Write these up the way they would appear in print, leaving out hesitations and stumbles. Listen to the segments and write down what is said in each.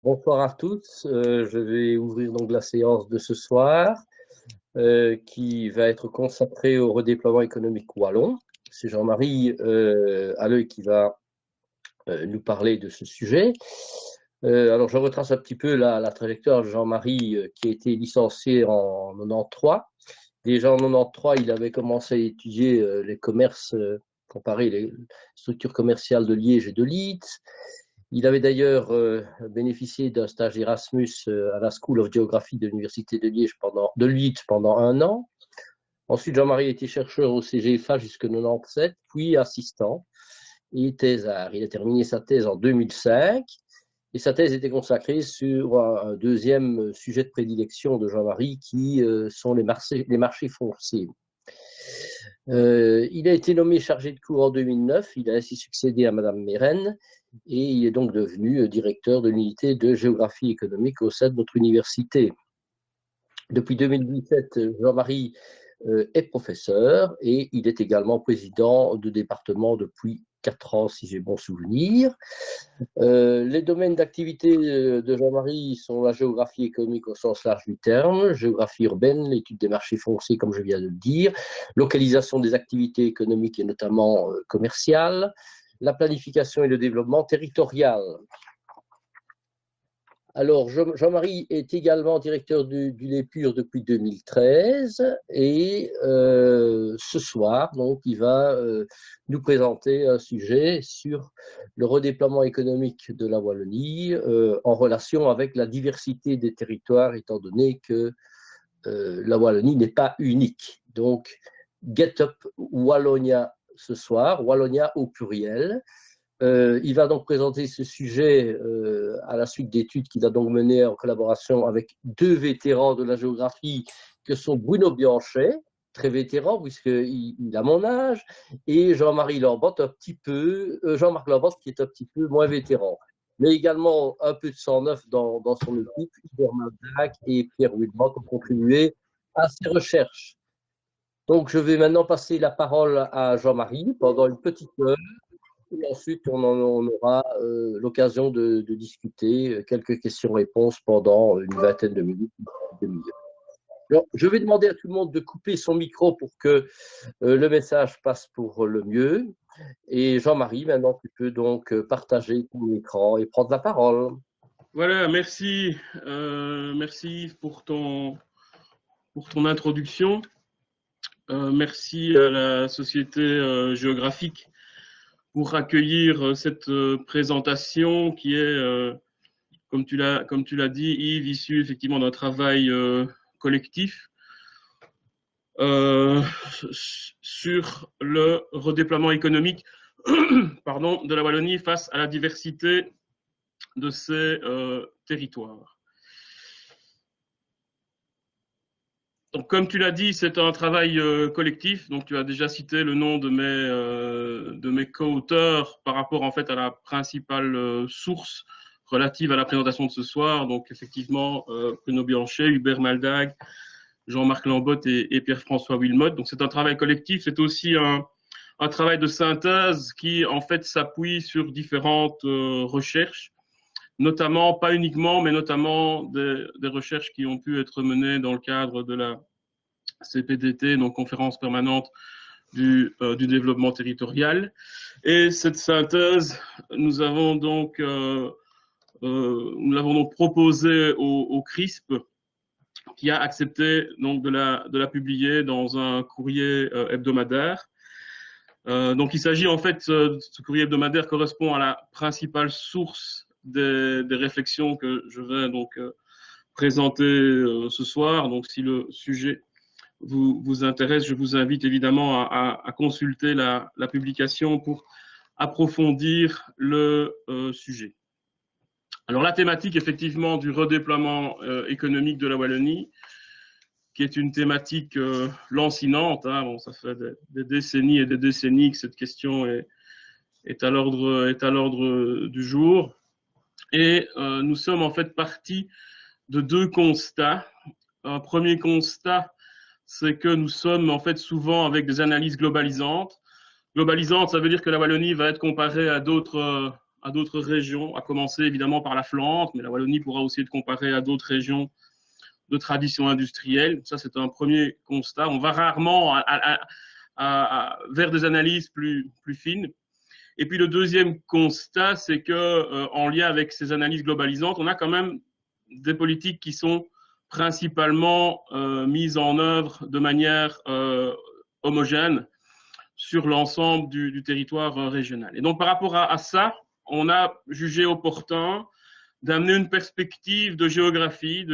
Bonsoir à tous. Je vais ouvrir donc la séance de ce soir qui va être consacrée au redéploiement économique wallon. C'est Jean-Marie Halleux qui va nous parler de ce sujet. Alors, je retrace un petit peu la trajectoire de Jean-Marie qui a été licencié en 93. Déjà en 93, il avait commencé à étudier les commerces, comparer les structures commerciales de Liège et de Leeds. Il avait d'ailleurs bénéficié d'un stage Erasmus à la School of Geography de l'Université de Leeds pendant 1 an. Ensuite, Jean-Marie a été chercheur au CGFA jusqu'en 97, puis assistant et thésard. Il a terminé sa thèse en 2005 et sa thèse était consacrée sur un deuxième sujet de prédilection de Jean-Marie qui sont les marchés fonciers. Il a été nommé chargé de cours en 2009, il a ainsi succédé à Madame Mérène et il est donc devenu directeur de l'unité de géographie économique au sein de notre université. Depuis 2017, Jean-Marie est professeur et il est également président de département depuis 4 ans, si j'ai bon souvenir. Les domaines d'activité de Jean-Marie sont la géographie économique au sens large du terme, géographie urbaine, l'étude des marchés fonciers, comme je viens de le dire, localisation des activités économiques et notamment commerciales, la planification et le développement territorial. Alors, Jean-Marie est également directeur du Lépure depuis 2013 et ce soir, donc, il va nous présenter un sujet sur le redéploiement économique de la Wallonie en relation avec la diversité des territoires, étant donné que la Wallonie n'est pas unique. Donc, Get Up Wallonia ce soir, Wallonia au pluriel. Il va donc présenter ce sujet à la suite d'études qu'il a donc menées en collaboration avec 2 vétérans de la géographie que sont Bruno Bianchet, très vétéran puisqu'il a mon âge, et Jean-Marie Lorbotte Jean-Marc Lorbotte qui est un petit peu moins vétéran. Mais également un peu de sang neuf dans son équipe, Hubert Maldac et Pierre Wilmot ont contribué à ces recherches. Donc je vais maintenant passer la parole à Jean-Marie pendant une petite heure. Et ensuite, on aura l'occasion de discuter quelques questions-réponses pendant une vingtaine de minutes. Alors, je vais demander à tout le monde de couper son micro pour que le message passe pour le mieux. Et Jean-Marie, maintenant, tu peux donc partager ton écran et prendre la parole. Voilà, merci. Merci pour ton introduction. Merci à la Société géographique pour accueillir cette présentation qui est, comme tu l'as dit, Yves, issue effectivement d'un travail collectif sur le redéploiement économique pardon, de la Wallonie face à la diversité de ces territoires. Donc, comme tu l'as dit, c'est un travail collectif. Donc, tu as déjà cité le nom de mes co-auteurs par rapport en fait à la principale source relative à la présentation de ce soir. Donc, effectivement, Bruno Bianchet, Hubert Maldag, Jean-Marc Lambotte et Pierre-François Wilmot. Donc, c'est un travail collectif. C'est aussi un travail de synthèse qui en fait s'appuie sur différentes recherches, notamment, pas uniquement, mais notamment des recherches qui ont pu être menées dans le cadre de la CPDT, donc Conférence permanente du développement territorial. Et cette synthèse, nous l'avons donc proposée au CRISP, qui a accepté donc de la publier dans un courrier hebdomadaire. Donc il s'agit en fait, ce courrier hebdomadaire correspond à la principale source des réflexions que je vais donc présenter ce soir. Donc si le sujet vous intéresse, je vous invite évidemment à consulter la publication pour approfondir le sujet. Alors la thématique effectivement du redéploiement économique de la Wallonie, qui est une thématique lancinante, hein. Bon, ça fait des décennies et des décennies que cette question est à l'ordre du jour. Et nous sommes en fait partis de 2 constats. Un premier constat, c'est que nous sommes en fait souvent avec des analyses globalisantes. Globalisantes, ça veut dire que la Wallonie va être comparée à d'autres régions, à commencer évidemment par la Flandre, mais la Wallonie pourra aussi être comparée à d'autres régions de tradition industrielle. Ça, c'est un premier constat. On va rarement vers des analyses plus fines. Et puis le deuxième constat, c'est que en lien avec ces analyses globalisantes, on a quand même des politiques qui sont principalement mises en œuvre de manière homogène sur l'ensemble du territoire régional. Et donc par rapport à ça, on a jugé opportun d'amener une perspective de géographie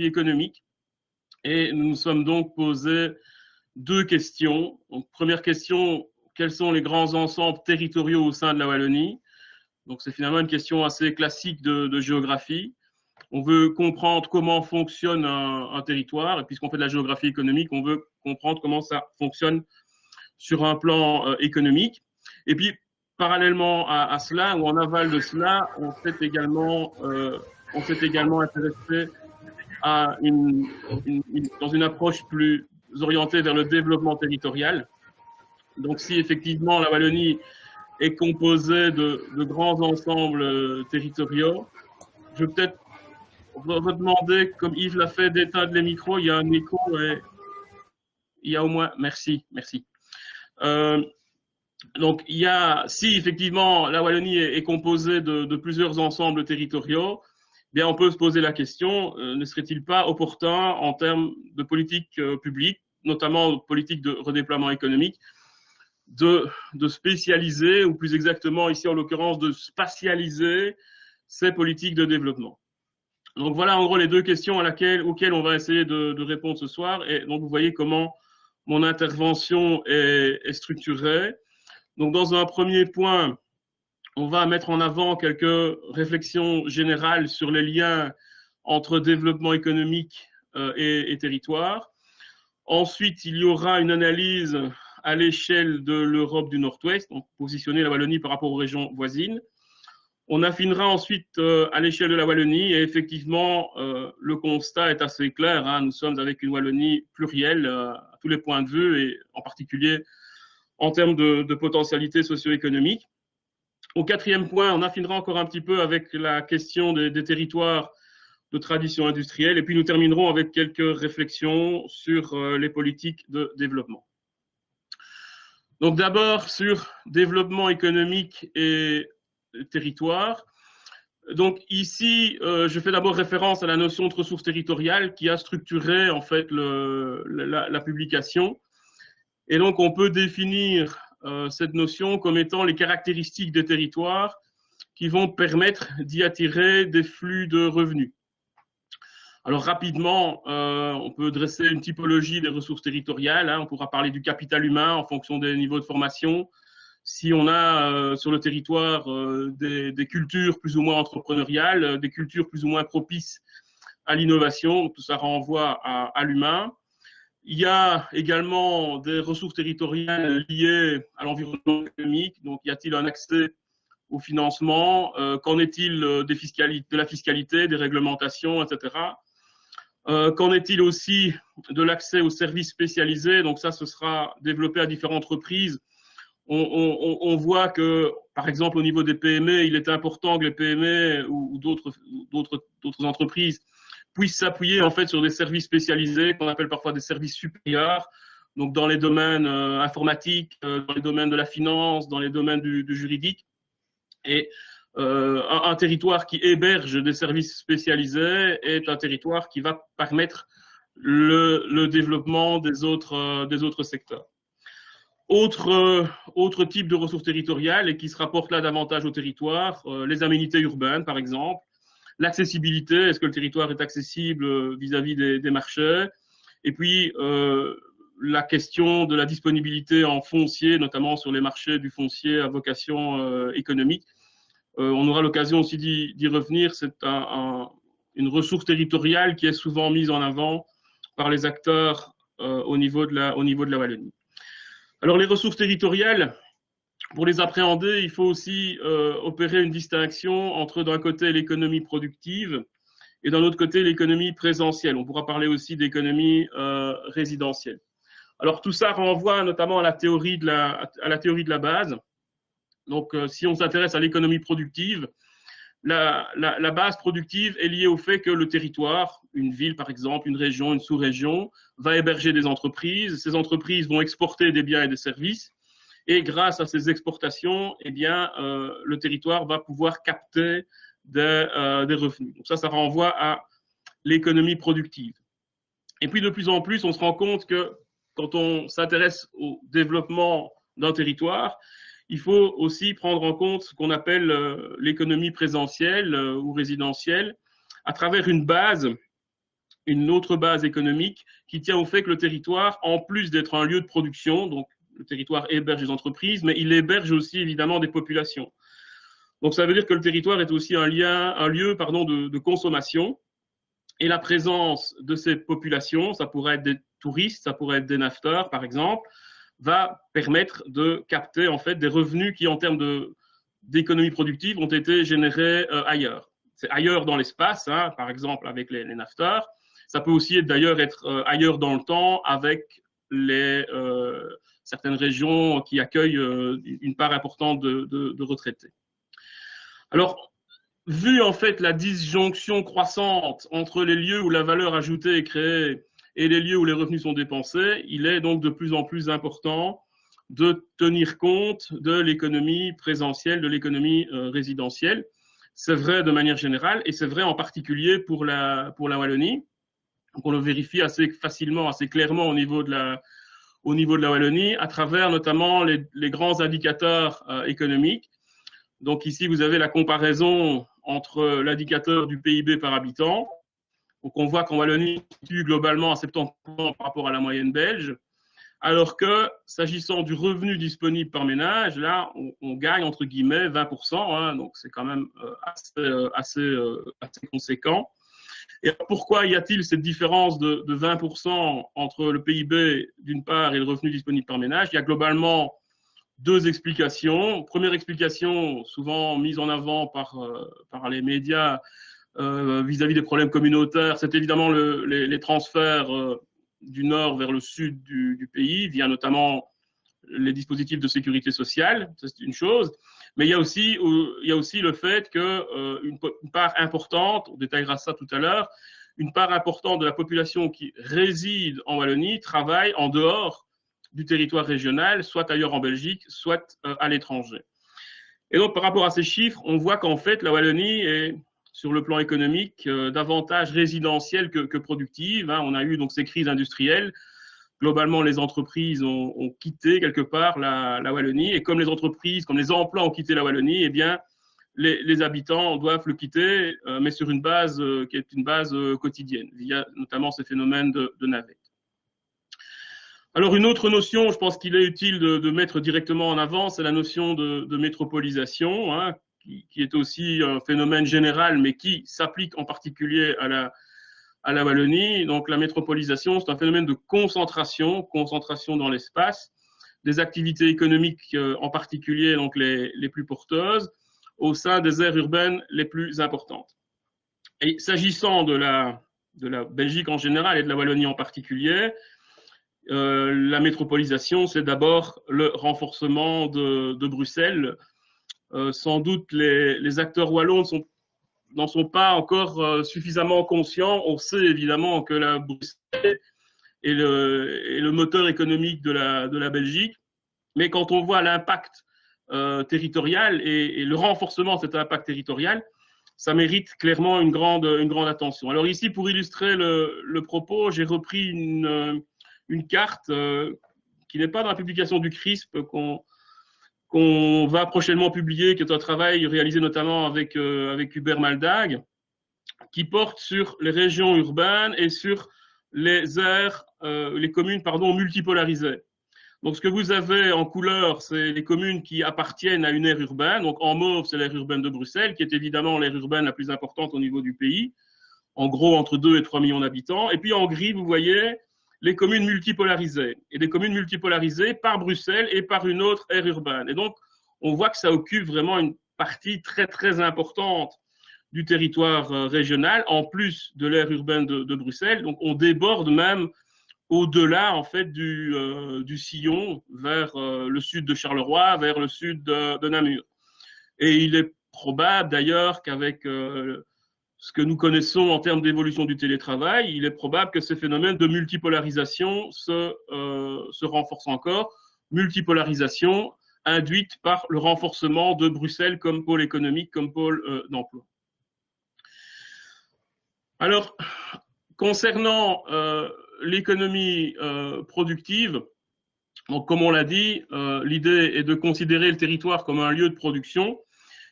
économique. Et nous nous sommes donc posé deux questions. Donc, première question, quels sont les grands ensembles territoriaux au sein de la Wallonie? Donc c'est finalement une question assez classique de géographie. On veut comprendre comment fonctionne un territoire, et puisqu'on fait de la géographie économique, on veut comprendre comment ça fonctionne sur un plan économique. Et puis, parallèlement à cela, ou en aval de cela, on s'est également intéressé à dans une approche plus orientée vers le développement territorial. Donc, si effectivement la Wallonie est composée de grands ensembles territoriaux, je vais peut-être redemander, comme Yves l'a fait, d'éteindre les micros. Il y a un écho et il y a au moins... Merci. Donc, si effectivement la Wallonie est composée de plusieurs ensembles territoriaux, bien on peut se poser la question, ne serait-il pas opportun en termes de politique publique, notamment politique de redéploiement économique, de spécialiser, ou plus exactement ici en l'occurrence de spatialiser ces politiques de développement. Donc voilà en gros les deux questions auxquelles on va essayer de répondre ce soir. Et donc vous voyez comment mon intervention est structurée. Donc dans un premier point, on va mettre en avant quelques réflexions générales sur les liens entre développement économique et territoire. Ensuite, il y aura une analyse à l'échelle de l'Europe du Nord-Ouest, donc positionner la Wallonie par rapport aux régions voisines. On affinera ensuite à l'échelle de la Wallonie, et effectivement, le constat est assez clair. Hein, nous sommes avec une Wallonie plurielle à tous les points de vue, et en particulier en termes de potentialité socio-économique. Au quatrième point, on affinera encore un petit peu avec la question des territoires de tradition industrielle, et puis nous terminerons avec quelques réflexions sur les politiques de développement. Donc d'abord sur développement économique et territoire. Donc ici, je fais d'abord référence à la notion de ressources territoriales qui a structuré en fait la publication. Et donc on peut définir cette notion comme étant les caractéristiques des territoires qui vont permettre d'y attirer des flux de revenus. Alors rapidement, on peut dresser une typologie des ressources territoriales. Hein, on pourra parler du capital humain en fonction des niveaux de formation. Si on a sur le territoire des cultures plus ou moins entrepreneuriales, des cultures plus ou moins propices à l'innovation, tout ça renvoie à l'humain. Il y a également des ressources territoriales liées à l'environnement économique. Donc, y a-t-il un accès au financement? Qu'en est-il de la fiscalité, des réglementations, etc. Qu'en est-il aussi de l'accès aux services spécialisés? Donc ça, ce sera développé à différentes reprises. On voit que, par exemple, au niveau des PME, il est important que les PME ou d'autres entreprises puissent s'appuyer en fait sur des services spécialisés qu'on appelle parfois des services supérieurs, donc dans les domaines informatiques, dans les domaines de la finance, dans les domaines du juridique. Et un territoire qui héberge des services spécialisés est un territoire qui va permettre le développement des autres secteurs. Autre type de ressources territoriales et qui se rapporte là davantage au territoire, les aménités urbaines par exemple, l'accessibilité, est-ce que le territoire est accessible vis-à-vis des marchés, et puis la question de la disponibilité en foncier, notamment sur les marchés du foncier à vocation économique. On aura l'occasion aussi d'y revenir, c'est une ressource territoriale qui est souvent mise en avant par les acteurs au niveau de la Wallonie. Alors les ressources territoriales, pour les appréhender, il faut aussi opérer une distinction entre d'un côté l'économie productive et d'un autre côté l'économie présentielle. On pourra parler aussi d'économie résidentielle. Alors tout ça renvoie notamment à la théorie de la base. Donc, si on s'intéresse à l'économie productive, la base productive est liée au fait que le territoire, une ville par exemple, une région, une sous-région, va héberger des entreprises. Ces entreprises vont exporter des biens et des services. Et grâce à ces exportations, eh bien, le territoire va pouvoir capter des revenus. Donc ça renvoie à l'économie productive. Et puis de plus en plus, on se rend compte que quand on s'intéresse au développement d'un territoire, il faut aussi prendre en compte ce qu'on appelle l'économie présentielle ou résidentielle à travers une autre base économique qui tient au fait que le territoire, en plus d'être un lieu de production, donc le territoire héberge des entreprises, mais il héberge aussi évidemment des populations. Donc ça veut dire que le territoire est aussi un lieu de consommation. Et la présence de ces populations, ça pourrait être des touristes, ça pourrait être des nafteurs par exemple, va permettre de capter en fait des revenus qui en termes d'économie productive ont été générés ailleurs. C'est ailleurs dans l'espace, hein, par exemple avec les nafteurs. Ça peut aussi d'ailleurs être ailleurs dans le temps avec certaines régions qui accueillent une part importante de retraités. Alors, vu en fait la disjonction croissante entre les lieux où la valeur ajoutée est créée et les lieux où les revenus sont dépensés, il est donc de plus en plus important de tenir compte de l'économie présentielle, de l'économie résidentielle. C'est vrai de manière générale et c'est vrai en particulier pour la Wallonie. Donc on le vérifie assez facilement, assez clairement au niveau de la Wallonie, à travers notamment les grands indicateurs économiques. Donc ici, vous avez la comparaison entre l'indicateur du PIB par habitant. Donc on voit qu'en Wallonie, il se situe globalement à 70% par rapport à la moyenne belge, alors que s'agissant du revenu disponible par ménage, là, on gagne entre guillemets 20%, hein, donc c'est quand même assez conséquent. Et pourquoi y a-t-il cette différence de 20% entre le PIB d'une part et le revenu disponible par ménage? Il y a globalement deux explications. Première explication, souvent mise en avant par les médias vis-à-vis des problèmes communautaires, c'est évidemment les transferts du nord vers le sud du pays, via notamment les dispositifs de sécurité sociale, c'est une chose. Mais il y a aussi le fait qu'une part importante, on détaillera ça tout à l'heure, une part importante de la population qui réside en Wallonie travaille en dehors du territoire régional, soit ailleurs en Belgique, soit à l'étranger. Et donc, par rapport à ces chiffres, on voit qu'en fait, la Wallonie est, sur le plan économique, davantage résidentielle que productive. Hein. On a eu donc ces crises industrielles. Globalement, les entreprises ont quitté quelque part la Wallonie. Et comme les entreprises, comme les emplois ont quitté la Wallonie, eh bien, les habitants doivent le quitter, mais sur une base qui est une base quotidienne, via notamment ces phénomènes de navette. Alors, une autre notion, je pense qu'il est utile de mettre directement en avant, c'est la notion de métropolisation, hein, qui est aussi un phénomène général, mais qui s'applique en particulier à la Wallonie. Donc, la métropolisation, c'est un phénomène de concentration dans l'espace, des activités économiques en particulier, donc les plus porteuses, au sein des aires urbaines les plus importantes. Et s'agissant de la Belgique en général et de la Wallonie en particulier, la métropolisation, c'est d'abord le renforcement de Bruxelles. Sans doute, les acteurs wallons n'en sont pas encore suffisamment conscients. On sait évidemment que la Bruxelles est le moteur économique de la Belgique, mais quand on voit l'impact territorial et le renforcement de cet impact territorial, ça mérite clairement une grande attention. Alors ici, pour illustrer le propos, j'ai repris une carte qui n'est pas dans la publication du CRISP qu'on va prochainement publier, qui est un travail réalisé notamment avec Hubert Maldag, qui porte sur les régions urbaines et sur les aires, les communes multipolarisées. Donc ce que vous avez en couleur, c'est les communes qui appartiennent à une aire urbaine. Donc en mauve, c'est l'aire urbaine de Bruxelles, qui est évidemment l'aire urbaine la plus importante au niveau du pays, en gros entre 2 et 3 millions d'habitants. Et puis en gris, vous voyez les communes multipolarisées, et des communes multipolarisées par Bruxelles et par une autre aire urbaine. Et donc, on voit que ça occupe vraiment une partie très, très importante du territoire régional, en plus de l'aire urbaine de Bruxelles. Donc, on déborde même au-delà en fait du sillon vers le sud de Charleroi, vers le sud de Namur. Et il est probable d'ailleurs qu'avec ce que nous connaissons en termes d'évolution du télétravail, il est probable que ces phénomènes de multipolarisation se renforcent encore. Multipolarisation induite par le renforcement de Bruxelles comme pôle économique, comme pôle d'emploi. Alors, concernant l'économie productive, donc comme on l'a dit, l'idée est de considérer le territoire comme un lieu de production.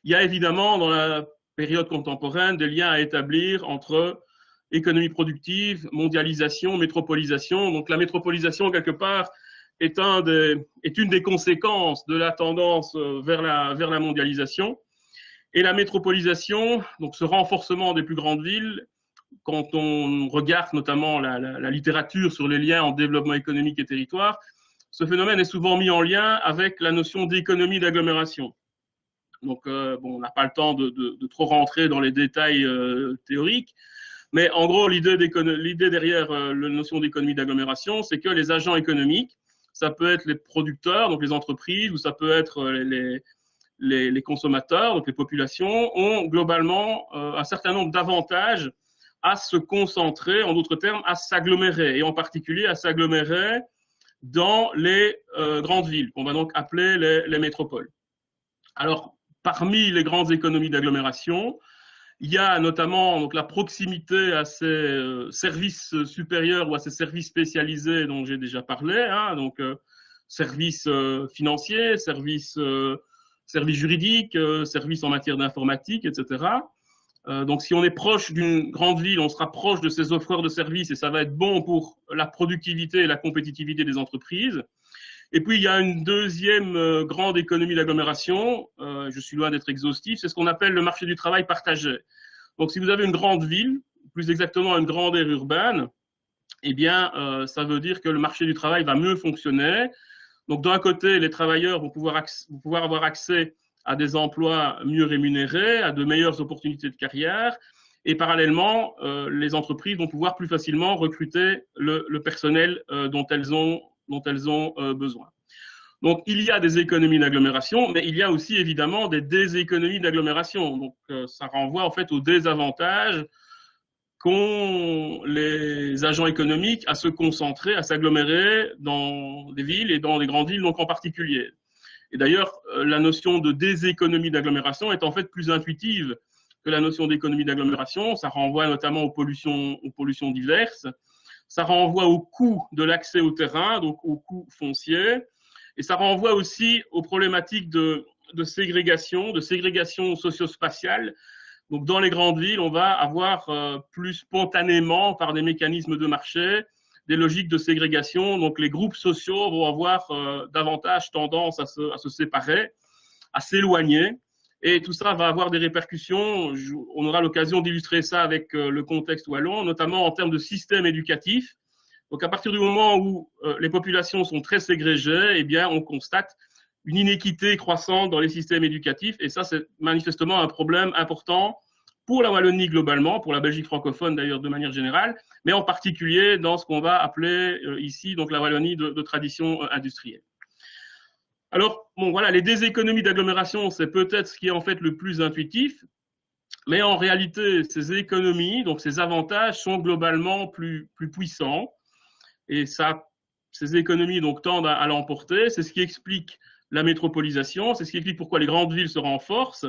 Il y a évidemment dans la période contemporaine des liens à établir entre économie productive, mondialisation, métropolisation. Donc la métropolisation, quelque part, est une des conséquences de la tendance vers la mondialisation. Et la métropolisation, donc ce renforcement des plus grandes villes, quand on regarde notamment la littérature sur les liens entre développement économique et territoire, ce phénomène est souvent mis en lien avec la notion d'économie d'agglomération. Donc, on n'a pas le temps de trop rentrer dans les détails théoriques, mais en gros, l'idée derrière la notion d'économie d'agglomération, c'est que les agents économiques, ça peut être les producteurs, donc les entreprises, ou ça peut être les consommateurs, donc les populations, ont globalement un certain nombre d'avantages à se concentrer, en d'autres termes, à s'agglomérer, et en particulier à s'agglomérer dans les grandes villes, qu'on va donc appeler les métropoles. Alors, parmi les grandes économies d'agglomération, il y a notamment donc, la proximité à ces services supérieurs ou à ces services spécialisés dont j'ai déjà parlé, hein, donc services financiers, services juridiques, services en matière d'informatique, etc. Donc, si on est proche d'une grande ville, on sera proche de ces offreurs de services et ça va être bon pour la productivité et la compétitivité des entreprises. Et puis, il y a une deuxième grande économie d'agglomération, je suis loin d'être exhaustif, c'est ce qu'on appelle le marché du travail partagé. Donc, si vous avez une grande ville, plus exactement une grande aire urbaine, eh bien, ça veut dire que le marché du travail va mieux fonctionner. Donc, d'un côté, les travailleurs vont pouvoir avoir accès à des emplois mieux rémunérés, à de meilleures opportunités de carrière, et parallèlement, les entreprises vont pouvoir plus facilement recruter le personnel dont elles ont besoin. Donc, il y a des économies d'agglomération, mais il y a aussi évidemment des déséconomies d'agglomération. Donc, ça renvoie en fait aux désavantages qu'ont les agents économiques à se concentrer, à s'agglomérer dans des villes et dans les grandes villes donc en particulier. Et d'ailleurs, la notion de déséconomie d'agglomération est en fait plus intuitive que la notion d'économie d'agglomération. Ça renvoie notamment aux pollutions diverses. Ça renvoie au coût de l'accès au terrain, donc au coût foncier. Et ça renvoie aussi aux problématiques de ségrégation socio-spatiale. Donc, dans les grandes villes, on va avoir plus spontanément, par des mécanismes de marché, des logiques de ségrégation. Donc, les groupes sociaux vont avoir davantage tendance à se séparer, à s'éloigner. Et tout ça va avoir des répercussions. On aura l'occasion d'illustrer ça avec le contexte wallon, notamment en termes de système éducatif. Donc, à partir du moment où les populations sont très ségrégées, eh bien, on constate une inéquité croissante dans les systèmes éducatifs. Et ça, c'est manifestement un problème important pour la Wallonie globalement, pour la Belgique francophone d'ailleurs de manière générale, mais en particulier dans ce qu'on va appeler ici donc la Wallonie de tradition industrielle. Alors, bon, voilà, les déséconomies d'agglomération, c'est peut-être ce qui est en fait le plus intuitif, mais en réalité, ces économies, donc ces avantages, sont globalement plus puissants. Et ça, ces économies donc, tendent à l'emporter. C'est ce qui explique la métropolisation, c'est ce qui explique pourquoi les grandes villes se renforcent.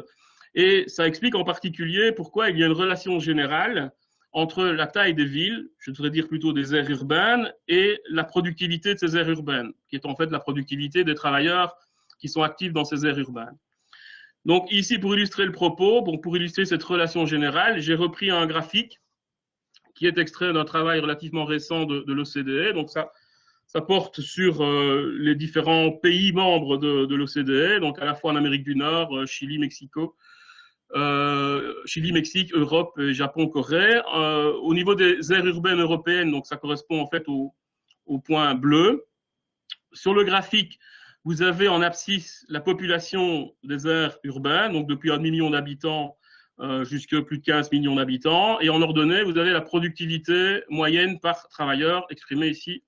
Et ça explique en particulier pourquoi il y a une relation générale entre la taille des villes, je devrais dire plutôt des aires urbaines, et la productivité de ces aires urbaines, qui est en fait la productivité des travailleurs qui sont actifs dans ces aires urbaines. Donc ici, pour illustrer le propos, pour illustrer cette relation générale, j'ai repris un graphique qui est extrait d'un travail relativement récent de l'OCDE. Donc ça porte sur les différents pays membres de l'OCDE, donc à la fois en Amérique du Nord, Chili, Mexique, Europe, Japon, Corée. Au niveau des aires urbaines européennes, donc ça correspond en fait au point bleu. Sur le graphique, vous avez en abscisse la population des aires urbaines, donc depuis 1 million d'habitants jusqu'à plus de 15 millions d'habitants. Et en ordonnée, vous avez la productivité moyenne par travailleur, exprimée ici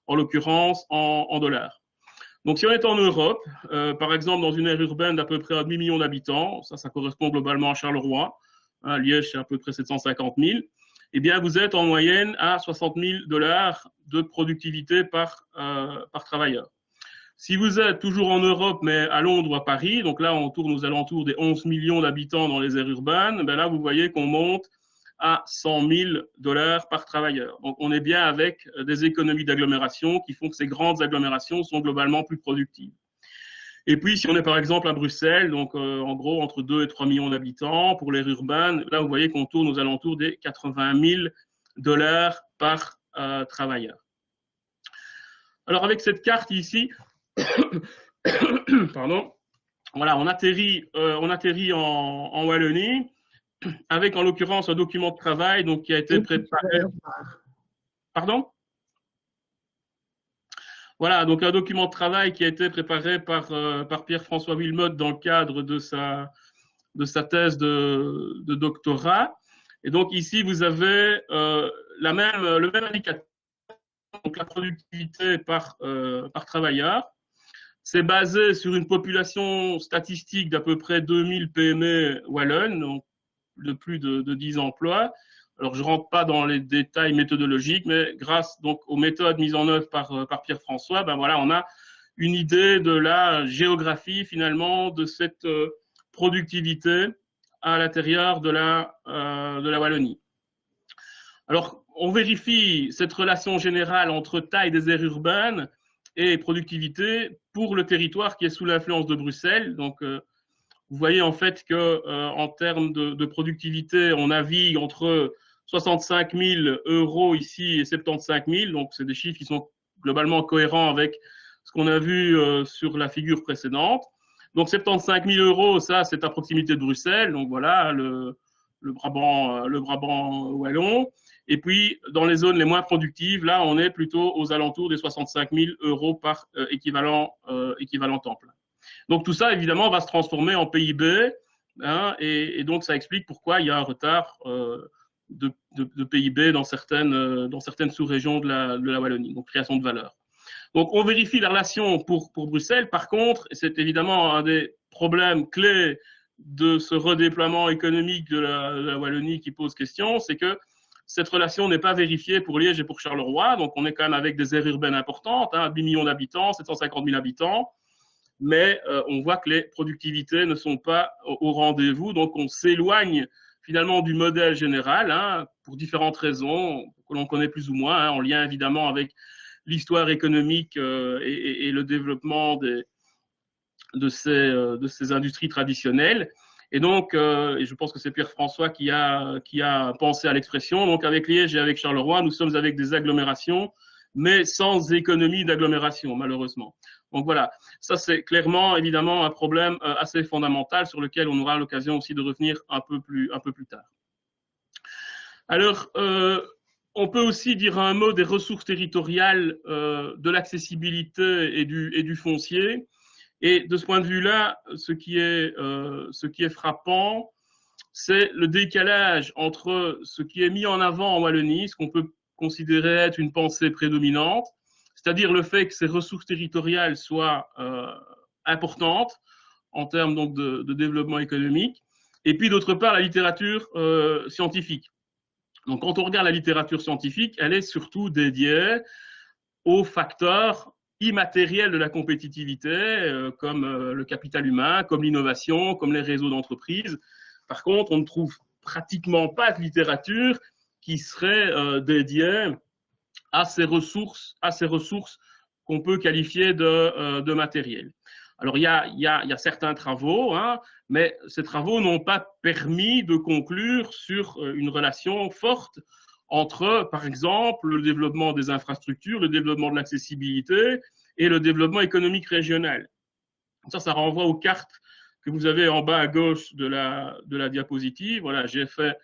en l'occurrence en dollars. Donc, si on est en Europe, par exemple, dans une aire urbaine d'à peu près 1,5 million d'habitants, ça correspond globalement à Charleroi, hein, Liège, c'est à peu près 750 000, eh bien, vous êtes en moyenne à 60 000 $ de productivité par travailleur. Si vous êtes toujours en Europe, mais à Londres ou à Paris, donc là, on tourne aux alentours des 11 millions d'habitants dans les aires urbaines, ben là, vous voyez qu'on monte à 100 000 $ par travailleur. Donc, on est bien avec des économies d'agglomération qui font que ces grandes agglomérations sont globalement plus productives. Et puis, si on est par exemple à Bruxelles, donc en gros entre 2 et 3 millions d'habitants, pour l'aire urbaine, là, vous voyez qu'on tourne aux alentours des 80 000 $ par travailleur. Alors, avec cette carte ici, pardon, voilà, on atterrit en Wallonie, avec en l'occurrence un document de travail donc, qui a été préparé. Pardon? Voilà, donc un document de travail qui a été préparé par Pierre-François Wilmotte dans le cadre de sa thèse de doctorat. Et donc ici, vous avez le même indicateur, donc la productivité par travailleur. C'est basé sur une population statistique d'à peu près 2000 PME wallonnes, donc de plus de 10 emplois. Alors, je ne rentre pas dans les détails méthodologiques, mais grâce donc aux méthodes mises en œuvre par Pierre-François, ben voilà, on a une idée de la géographie finalement de cette productivité à l'intérieur de la Wallonie. Alors, on vérifie cette relation générale entre taille des aires urbaines et productivité pour le territoire qui est sous l'influence de Bruxelles. Donc, vous voyez en fait que en termes de productivité, on navigue entre 65 000 € ici et 75 000. Donc, c'est des chiffres qui sont globalement cohérents avec ce qu'on a vu sur la figure précédente. Donc, 75 000 €, ça, c'est à proximité de Bruxelles. Donc, voilà, le Brabant wallon. Et puis, dans les zones les moins productives, là, on est plutôt aux alentours des 65 000 € par équivalent temps plein. Donc, tout ça, évidemment, va se transformer en PIB. Hein, et donc, ça explique pourquoi il y a un retard de PIB dans certaines sous-régions de la Wallonie, donc création de valeur. Donc, on vérifie la relation pour Bruxelles. Par contre, et c'est évidemment un des problèmes clés de ce redéploiement économique de la Wallonie qui pose question, c'est que cette relation n'est pas vérifiée pour Liège et pour Charleroi. Donc, on est quand même avec des aires urbaines importantes, hein, 8 millions d'habitants, 750 000 habitants. Mais on voit que les productivités ne sont pas au rendez-vous. Donc, on s'éloigne finalement du modèle général, hein, pour différentes raisons que l'on connaît plus ou moins, hein, en lien évidemment avec l'histoire économique et le développement de ces industries traditionnelles. Et donc, et je pense que c'est Pierre-François qui a pensé à l'expression, donc avec Liège et avec Charleroi, nous sommes avec des agglomérations, mais sans économie d'agglomération, malheureusement. Donc voilà, ça c'est clairement, évidemment, un problème assez fondamental sur lequel on aura l'occasion aussi de revenir un peu plus tard. Alors, on peut aussi dire un mot des ressources territoriales, de l'accessibilité et du foncier. Et de ce point de vue-là, ce qui est frappant, c'est le décalage entre ce qui est mis en avant en Wallonie, ce qu'on peut considérer être une pensée prédominante, c'est-à-dire le fait que ces ressources territoriales soient importantes en termes donc de développement économique, et puis d'autre part la littérature scientifique. Donc quand on regarde la littérature scientifique, elle est surtout dédiée aux facteurs immatériels de la compétitivité, comme le capital humain, comme l'innovation, comme les réseaux d'entreprises. Par contre, on ne trouve pratiquement pas de littérature qui serait dédiée à ces ressources qu'on peut qualifier de matérielles. Alors, il y a certains travaux, hein, mais ces travaux n'ont pas permis de conclure sur une relation forte entre, par exemple, le développement des infrastructures, le développement de l'accessibilité et le développement économique régional. Ça renvoie aux cartes que vous avez en bas à gauche de la diapositive. Voilà, j'ai fait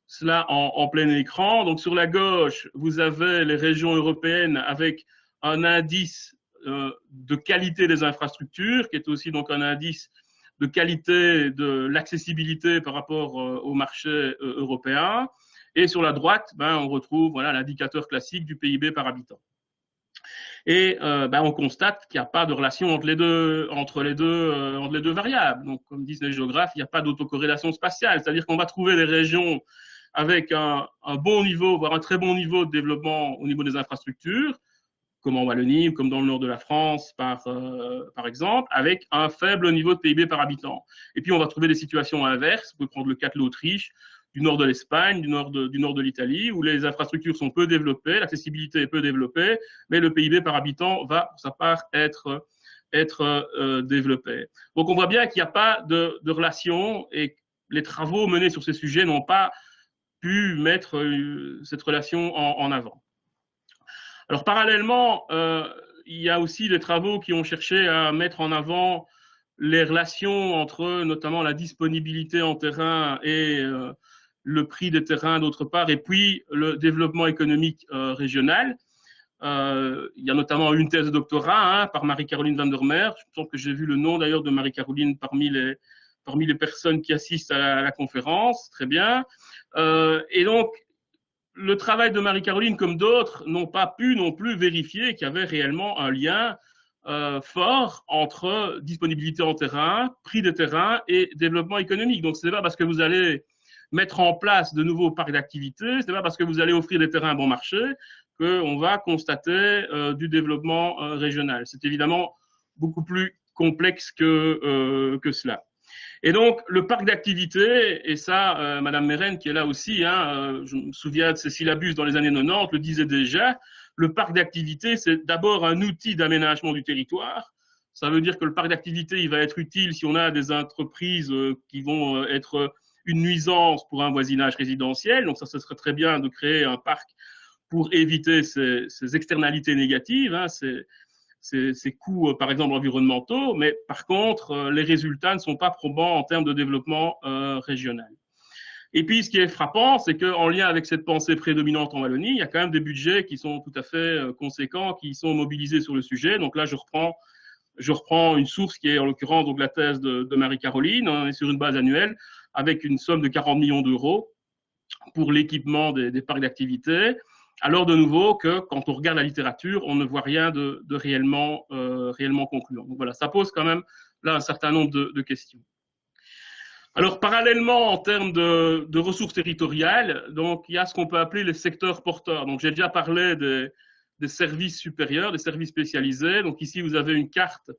cela en plein écran. Donc, sur la gauche, vous avez les régions européennes avec un indice de qualité des infrastructures, qui est aussi donc un indice de qualité de l'accessibilité par rapport au marché européen. Et sur la droite, on retrouve voilà, l'indicateur classique du PIB par habitant. Et on constate qu'il n'y a pas de relation entre les deux variables. Donc, comme disent les géographes, il n'y a pas d'autocorrélation spatiale. C'est-à-dire qu'on va trouver des régions avec un bon niveau, voire un très bon niveau de développement au niveau des infrastructures, comme en Wallonie ou comme dans le nord de la France, par exemple, avec un faible niveau de PIB par habitant. Et puis, on va trouver des situations inverses. Vous pouvez prendre le cas de l'Autriche, du nord de l'Espagne, du nord de l'Italie, où les infrastructures sont peu développées, l'accessibilité est peu développée, mais le PIB par habitant va, pour sa part, être développé. Donc, on voit bien qu'il n'y a pas de relation et les travaux menés sur ces sujets n'ont pas pu mettre cette relation en avant. Alors, parallèlement, il y a aussi des travaux qui ont cherché à mettre en avant les relations entre notamment la disponibilité en terrain et le prix des terrains d'autre part, et puis le développement économique régional. Il y a notamment une thèse de doctorat par Marie-Caroline van der Meer. Je pense que j'ai vu le nom d'ailleurs de Marie-Caroline parmi les personnes qui assistent à la conférence. Très bien. Et donc, le travail de Marie-Caroline, comme d'autres, n'ont pas pu non plus vérifier qu'il y avait réellement un lien fort entre disponibilité en terrain, prix des terrains et développement économique. Donc, ce n'est pas parce que vous allez mettre en place de nouveaux parcs d'activités, ce n'est pas parce que vous allez offrir des terrains bon marché qu'on va constater du développement régional. C'est évidemment beaucoup plus complexe que cela. Et donc, le parc d'activités, et ça, Madame Meren, qui est là aussi, je me souviens de ses syllabus dans les années 90, le disait déjà, le parc d'activités, c'est d'abord un outil d'aménagement du territoire. Ça veut dire que le parc d'activités, il va être utile si on a des entreprises qui vont être une nuisance pour un voisinage résidentiel. Donc, ça, ce serait très bien de créer un parc pour éviter ces externalités négatives, ces coûts, par exemple, environnementaux, mais par contre, les résultats ne sont pas probants en termes de développement régional. Et puis, ce qui est frappant, c'est qu'en lien avec cette pensée prédominante en Wallonie, il y a quand même des budgets qui sont tout à fait conséquents, qui sont mobilisés sur le sujet. Donc là, je reprends une source qui est en l'occurrence donc la thèse de Marie-Caroline. On est sur une base annuelle avec une somme de 40 millions d'euros pour l'équipement des parcs d'activités. Alors de nouveau que quand on regarde la littérature, on ne voit rien de réellement concluant. Donc voilà, ça pose quand même là un certain nombre de questions. Alors parallèlement en termes de ressources territoriales, donc il y a ce qu'on peut appeler les secteurs porteurs. Donc j'ai déjà parlé des services supérieurs, des services spécialisés. Donc ici vous avez une carte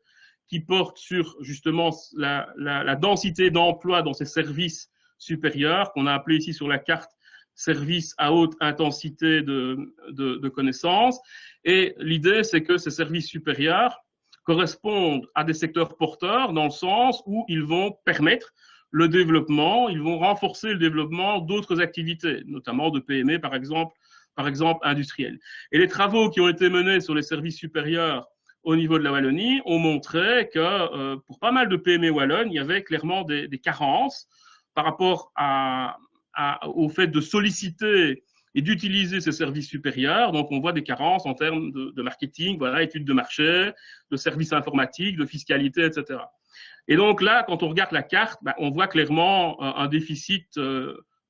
qui porte sur justement la densité d'emploi dans ces services supérieurs qu'on a appelé ici sur la carte services à haute intensité de connaissances. Et l'idée, c'est que ces services supérieurs correspondent à des secteurs porteurs dans le sens où ils vont permettre le développement, ils vont renforcer le développement d'autres activités, notamment de PME, par exemple industrielles. Et les travaux qui ont été menés sur les services supérieurs au niveau de la Wallonie ont montré que pour pas mal de PME wallonnes, il y avait clairement des carences par rapport au fait de solliciter et d'utiliser ces services supérieurs. Donc, on voit des carences en termes de marketing, voilà, études de marché, de services informatiques, de fiscalité, etc. Et donc là, quand on regarde la carte, on voit clairement un déficit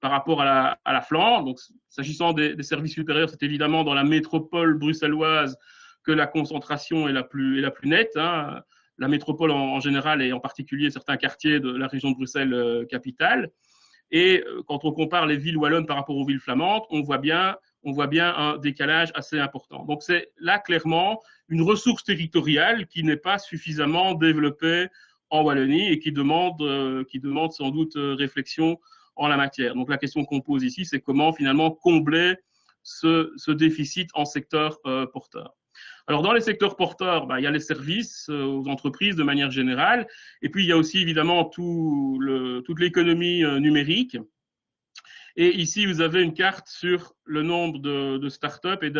par rapport à la Flandre. Donc, s'agissant des services supérieurs, c'est évidemment dans la métropole bruxelloise que la concentration est la plus nette. La métropole en général et en particulier certains quartiers de la région de Bruxelles capitale. Et quand on compare les villes wallonnes par rapport aux villes flamandes, on voit bien un décalage assez important. Donc c'est là clairement une ressource territoriale qui n'est pas suffisamment développée en Wallonie et qui demande sans doute réflexion en la matière. Donc la question qu'on pose ici, c'est comment finalement combler ce déficit en secteur porteur. Alors, dans les secteurs porteurs, il y a les services aux entreprises de manière générale, et puis il y a aussi évidemment toute l'économie numérique. Et ici, vous avez une carte sur le nombre de startups et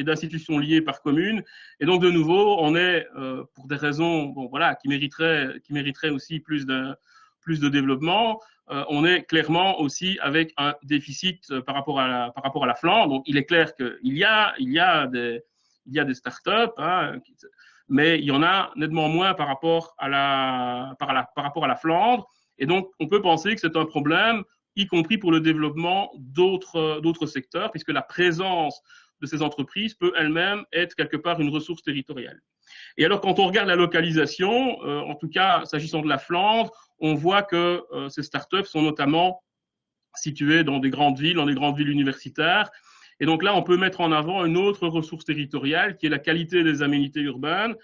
d'institutions liées par commune. Et donc, de nouveau, on est, pour des raisons qui mériteraient aussi plus de développement, on est clairement aussi avec un déficit par rapport à la Flandre. Donc, il est clair qu'il y a des startups, mais il y en a nettement moins par rapport à la Flandre. Et donc, on peut penser que c'est un problème, y compris pour le développement d'autres secteurs, puisque la présence de ces entreprises peut elle-même être quelque part une ressource territoriale. Et alors, quand on regarde la localisation, en tout cas, s'agissant de la Flandre, on voit que ces startups sont notamment situées dans des grandes villes universitaires. Et donc là, on peut mettre en avant une autre ressource territoriale qui est la qualité des aménités urbaines.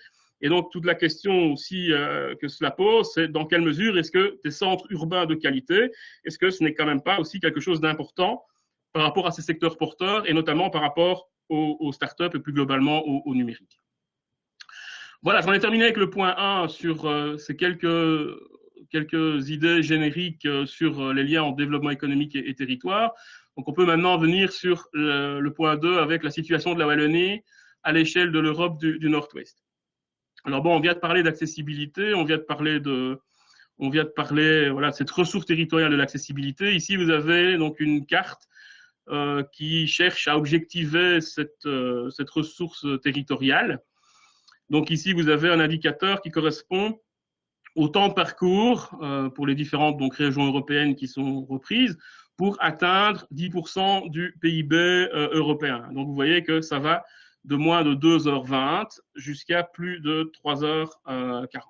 Et donc, toute la question aussi que cela pose, c'est dans quelle mesure est-ce que des centres urbains de qualité, est-ce que ce n'est quand même pas aussi quelque chose d'important par rapport à ces secteurs porteurs et notamment par rapport aux startups et plus globalement au numérique. Voilà, j'en ai terminé avec le point 1 sur ces quelques idées génériques sur les liens entre développement économique et territoire. Donc on peut maintenant venir sur le point 2 avec la situation de la Wallonie à l'échelle de l'Europe du Nord-Ouest. Alors bon, on vient de parler d'accessibilité, on vient de parler voilà, de cette ressource territoriale de l'accessibilité. Ici, vous avez donc une carte qui cherche à objectiver cette ressource territoriale. Donc ici, vous avez un indicateur qui correspond au temps de parcours pour les différentes donc, régions européennes qui sont reprises pour atteindre 10% du PIB européen. Donc vous voyez que ça va de moins de 2h20 jusqu'à plus de 3h40.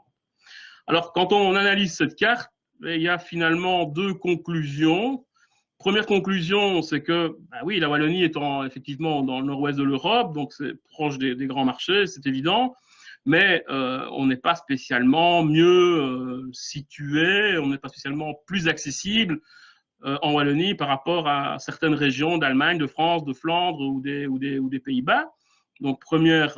Alors quand on analyse cette carte, il y a finalement deux conclusions. Première conclusion, c'est que bah oui, la Wallonie étant effectivement dans le nord-ouest de l'Europe, donc c'est proche des grands marchés, c'est évident, mais on n'est pas spécialement mieux situé, on n'est pas spécialement plus accessible en Wallonie par rapport à certaines régions d'Allemagne, de France, de Flandre ou des Pays-Bas. Donc première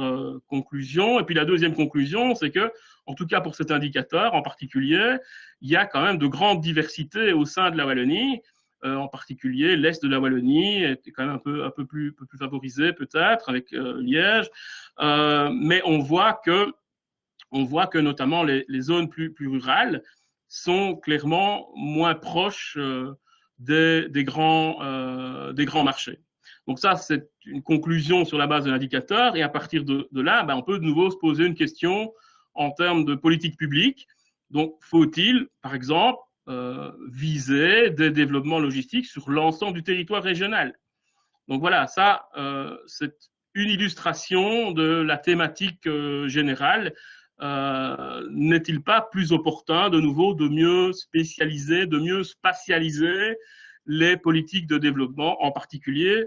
conclusion. Et puis la deuxième conclusion, c'est que, en tout cas pour cet indicateur en particulier, il y a quand même de grandes diversités au sein de la Wallonie. En particulier, l'est de la Wallonie est quand même un peu plus favorisé peut-être avec Liège, mais on voit que notamment les zones plus rurales sont clairement moins proches des grands marchés. Donc ça, c'est une conclusion sur la base de l'indicateur, et à partir de là, on peut de nouveau se poser une question en termes de politique publique. Donc, faut-il, par exemple, viser des développements logistiques sur l'ensemble du territoire régional? Donc voilà, ça, c'est une illustration de la thématique générale. N'est-il pas plus opportun, de nouveau, de mieux spécialiser, de mieux spatialiser les politiques de développement, en particulier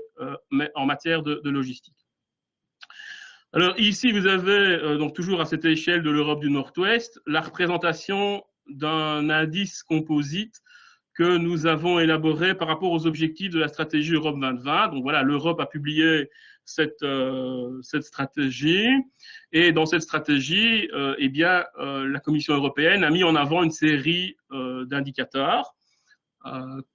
mais en matière de logistique? Alors ici, vous avez, donc toujours à cette échelle de l'Europe du Nord-Ouest, la représentation d'un indice composite que nous avons élaboré par rapport aux objectifs de la stratégie Europe 2020. Donc voilà, l'Europe a publié cette stratégie, et dans cette stratégie, eh bien, la Commission européenne a mis en avant une série d'indicateurs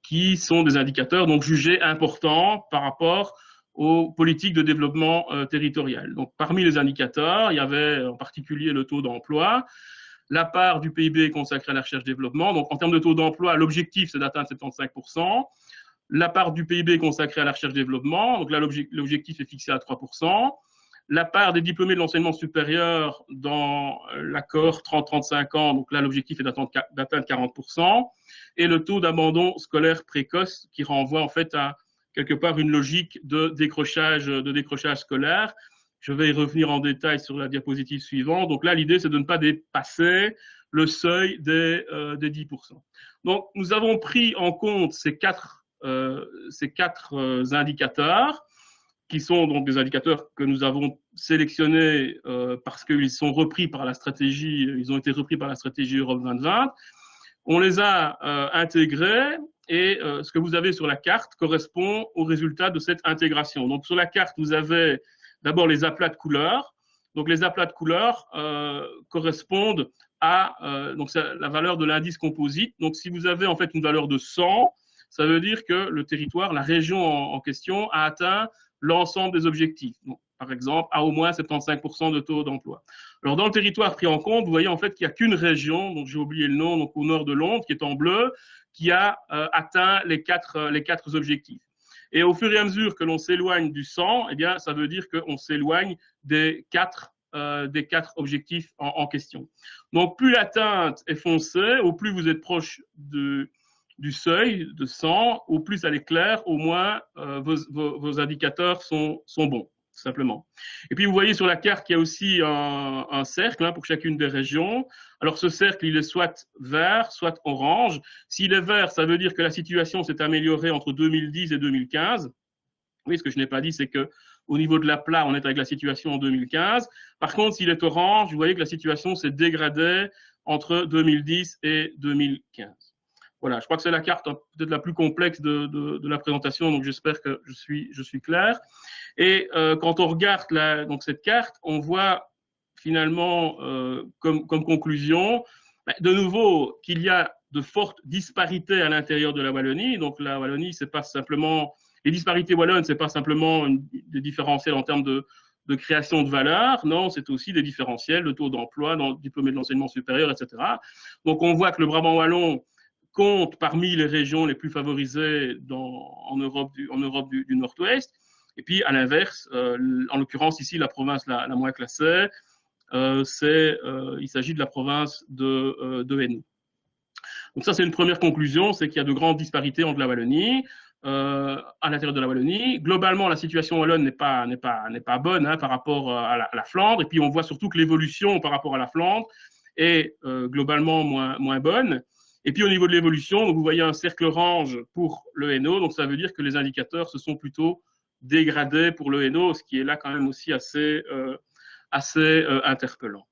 qui sont des indicateurs donc jugés importants par rapport aux politiques de développement territorial. Donc parmi les indicateurs, il y avait en particulier le taux d'emploi, la part du PIB consacrée à la recherche-développement. Donc, en termes de taux d'emploi, l'objectif, c'est d'atteindre 75%. La part du PIB consacrée à la recherche-développement, donc là, l'objectif est fixé à 3%. La part des diplômés de l'enseignement supérieur dans l'accord 30-35 ans, donc là, l'objectif est d'atteindre 40%. Et le taux d'abandon scolaire précoce, qui renvoie en fait à quelque part une logique de décrochage scolaire. Je vais y revenir en détail sur la diapositive suivante. Donc là, l'idée, c'est de ne pas dépasser le seuil des 10%. Donc, nous avons pris en compte ces quatre indicateurs, qui sont donc des indicateurs que nous avons sélectionnés parce qu'ils sont repris par la stratégie, ils ont été repris par la stratégie Europe 2020. On les a intégrés, et ce que vous avez sur la carte correspond aux résultats de cette intégration. Donc, sur la carte, vous avez d'abord les aplats de couleurs. Donc, les aplats de couleurs correspondent à donc la valeur de l'indice composite. Donc, si vous avez en fait une valeur de 100, ça veut dire que le territoire, la région en question, a atteint l'ensemble des objectifs. Donc, par exemple, à au moins 75% de taux d'emploi. Alors, dans le territoire pris en compte, vous voyez en fait qu'il n'y a qu'une région, donc j'ai oublié le nom, donc au nord de Londres, qui est en bleu, qui a atteint les quatre objectifs. Et au fur et à mesure que l'on s'éloigne du 100, eh bien, ça veut dire qu'on s'éloigne des quatre objectifs en question. Donc, plus l'atteinte est foncée, au plus vous êtes proche du seuil de 100, au plus elle est claire, au moins vos indicateurs sont bons. tout simplement. Et puis, vous voyez sur la carte qu'il y a aussi un cercle hein, pour chacune des régions. Alors, ce cercle, il est soit vert, soit orange. S'il est vert, ça veut dire que la situation s'est améliorée entre 2010 et 2015. Oui, ce que je n'ai pas dit, c'est qu'au niveau de la plat, on est avec la situation en 2015. Par contre, s'il est orange, vous voyez que la situation s'est dégradée entre 2010 et 2015. Voilà, je crois que c'est la carte peut-être la plus complexe de la présentation, donc j'espère que je suis clair. Et quand on regarde donc cette carte, on voit finalement comme conclusion, de nouveau, qu'il y a de fortes disparités à l'intérieur de la Wallonie. Donc la Wallonie, c'est pas simplement les disparités wallonnes, c'est pas simplement des différentiels en termes de création de valeur, non, c'est aussi des différentiels de taux d'emploi, diplômés de l'enseignement supérieur, etc. Donc on voit que le Brabant wallon compte parmi les régions les plus favorisées en Europe du Nord-Ouest. Et puis, à l'inverse, en l'occurrence, ici, la province la moins classée, il s'agit de la province de Hainaut. Donc ça, c'est une première conclusion, c'est qu'il y a de grandes disparités entre la Wallonie, à l'intérieur de la Wallonie. Globalement, la situation wallonne n'est pas bonne hein, par rapport à la Flandre. Et puis, on voit surtout que l'évolution par rapport à la Flandre est globalement moins bonne. Et puis au niveau de l'évolution, vous voyez un cercle orange pour le Hainaut, donc ça veut dire que les indicateurs se sont plutôt dégradés pour le Hainaut, ce qui est là quand même aussi assez interpellant.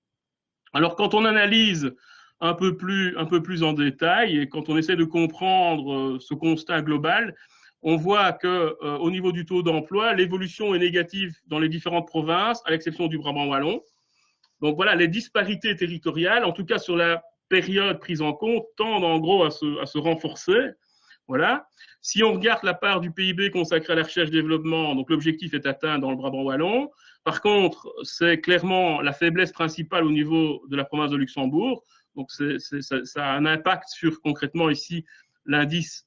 Alors quand on analyse un peu plus en détail et quand on essaie de comprendre ce constat global, on voit qu'au niveau du taux d'emploi, l'évolution est négative dans les différentes provinces, à l'exception du Brabant wallon. Donc voilà, les disparités territoriales, en tout cas sur la période prise en compte, tendent en gros à se renforcer. Voilà. Si on regarde la part du PIB consacrée à la recherche-développement, donc l'objectif est atteint dans le Brabant wallon. Par contre, c'est clairement la faiblesse principale au niveau de la province de Luxembourg. Donc ça a un impact sur concrètement ici l'indice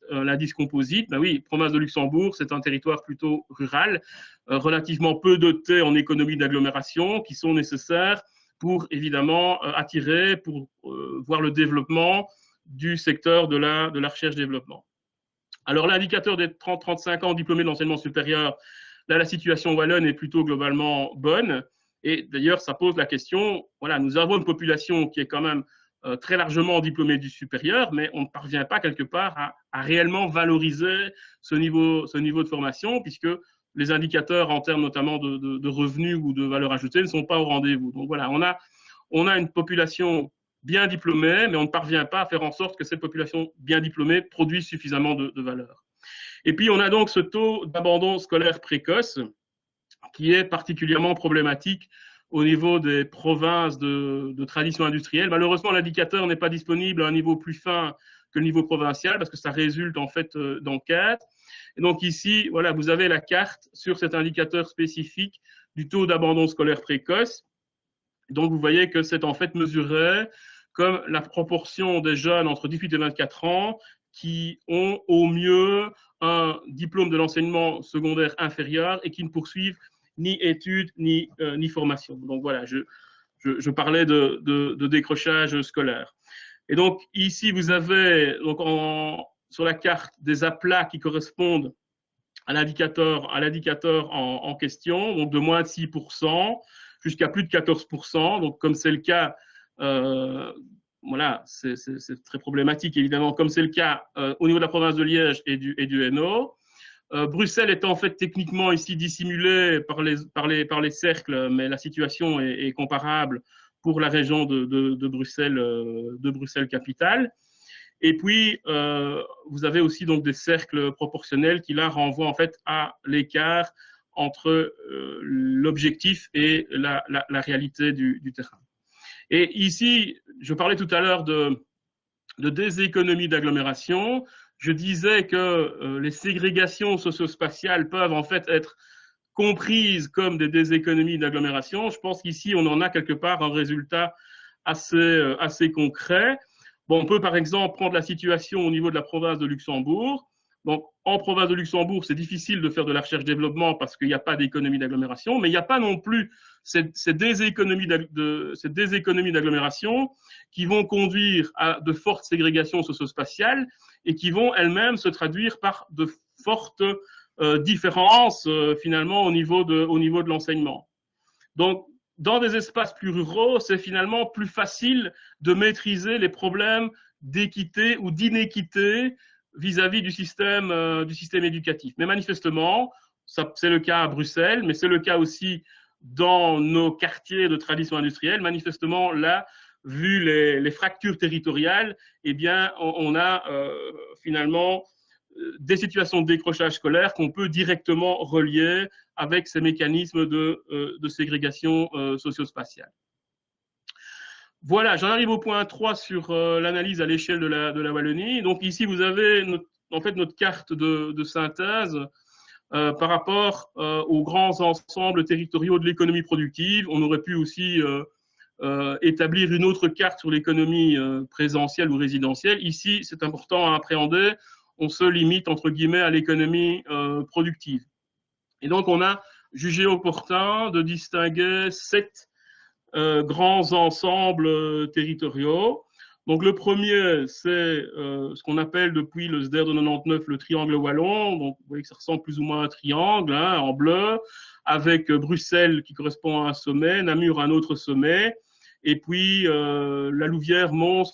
composite. Ben oui, province de Luxembourg, c'est un territoire plutôt rural, relativement peu doté en économies d'agglomération qui sont nécessaires pour évidemment attirer, pour voir le développement du secteur de la recherche-développement. Alors l'indicateur des 30-35 ans diplômés de l'enseignement supérieur, là la situation wallonne est plutôt globalement bonne. Et d'ailleurs, ça pose la question, voilà, nous avons une population qui est quand même très largement diplômée du supérieur, mais on ne parvient pas quelque part à réellement valoriser ce niveau de formation, puisque les indicateurs en termes notamment de revenus ou de valeur ajoutée ne sont pas au rendez-vous. Donc voilà, on a une population bien diplômée, mais on ne parvient pas à faire en sorte que cette population bien diplômée produise suffisamment de valeur. Et puis on a donc ce taux d'abandon scolaire précoce qui est particulièrement problématique au niveau des provinces de tradition industrielle. Malheureusement, l'indicateur n'est pas disponible à un niveau plus fin que le niveau provincial parce que ça résulte en fait d'enquêtes. Et donc ici, voilà, vous avez la carte sur cet indicateur spécifique du taux d'abandon scolaire précoce. Donc vous voyez que c'est en fait mesuré comme la proportion des jeunes entre 18 et 24 ans qui ont au mieux un diplôme de l'enseignement secondaire inférieur et qui ne poursuivent ni études ni formation. Donc voilà, je parlais de décrochage scolaire. Et donc ici, vous avez donc sur la carte des aplats qui correspondent à l'indicateur en question, donc de moins de 6% jusqu'à plus de 14%. Donc comme c'est le cas, voilà, c'est très problématique évidemment, comme c'est le cas au niveau de la province de Liège et du Hainaut. Bruxelles est en fait techniquement ici dissimulée par les cercles, mais la situation est comparable pour la région de Bruxelles capitale. Et puis, vous avez aussi donc des cercles proportionnels qui là renvoient en fait à l'écart entre l'objectif et la réalité du terrain. Et ici, je parlais tout à l'heure de déséconomie d'agglomération. Je disais que les ségrégations socio-spatiales peuvent en fait être comprises comme des déséconomies d'agglomération. Je pense qu'ici, on en a quelque part un résultat assez concret. Bon, on peut par exemple prendre la situation au niveau de la province de Luxembourg. Donc, en province de Luxembourg, c'est difficile de faire de la recherche-développement parce qu'il n'y a pas d'économie d'agglomération, mais il n'y a pas non plus ces déséconomies d'agglomération qui vont conduire à de fortes ségrégations socio-spatiales et qui vont elles-mêmes se traduire par de fortes différences finalement au niveau de l'enseignement. Donc, dans des espaces plus ruraux, c'est finalement plus facile de maîtriser les problèmes d'équité ou d'inéquité vis-à-vis du système éducatif. Mais manifestement, c'est le cas à Bruxelles, mais c'est le cas aussi dans nos quartiers de tradition industrielle. Manifestement, là, vu les fractures territoriales, eh bien, on a finalement des situations de décrochage scolaire qu'on peut directement relier avec ces mécanismes de ségrégation socio-spatiale. Voilà, j'en arrive au point 3 sur l'analyse à l'échelle de la Wallonie. Donc ici, vous avez notre carte de synthèse par rapport aux grands ensembles territoriaux de l'économie productive. On aurait pu aussi établir une autre carte sur l'économie présentielle ou résidentielle. Ici, c'est important à appréhender. On se limite, entre guillemets, à l'économie productive. Et donc, on a jugé opportun de distinguer 7 grands ensembles territoriaux. Donc, le premier, c'est ce qu'on appelle depuis le SDER de 99 le triangle wallon. Donc, vous voyez que ça ressemble plus ou moins à un triangle, hein, en bleu, avec Bruxelles qui correspond à un sommet, Namur à un autre sommet, et puis la Louvière monte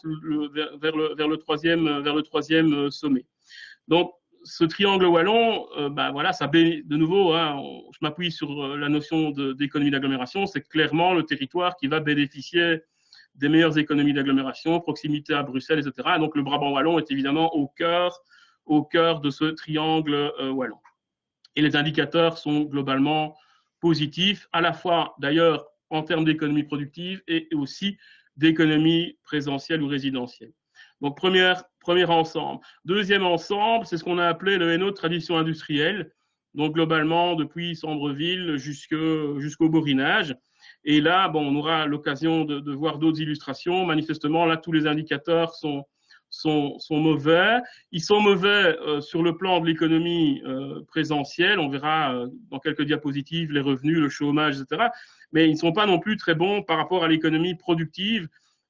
vers le troisième sommet. Donc, ce triangle wallon, voilà, ça de nouveau, hein, je m'appuie sur la notion d'économie d'agglomération, c'est clairement le territoire qui va bénéficier des meilleures économies d'agglomération, proximité à Bruxelles, etc. Et donc, le Brabant wallon est évidemment au cœur de ce triangle wallon. Et les indicateurs sont globalement positifs, à la fois d'ailleurs en termes d'économie productive et aussi d'économie présentielle ou résidentielle. Donc, premier ensemble. Deuxième ensemble, c'est ce qu'on a appelé le Hainaut de tradition industrielle. Donc, globalement, depuis Sambreville jusqu'au Borinage. Et là, bon, on aura l'occasion de voir d'autres illustrations. Manifestement, là, tous les indicateurs sont mauvais. Ils sont mauvais sur le plan de l'économie présentielle. On verra dans quelques diapositives les revenus, le chômage, etc. Mais ils ne sont pas non plus très bons par rapport à l'économie productive.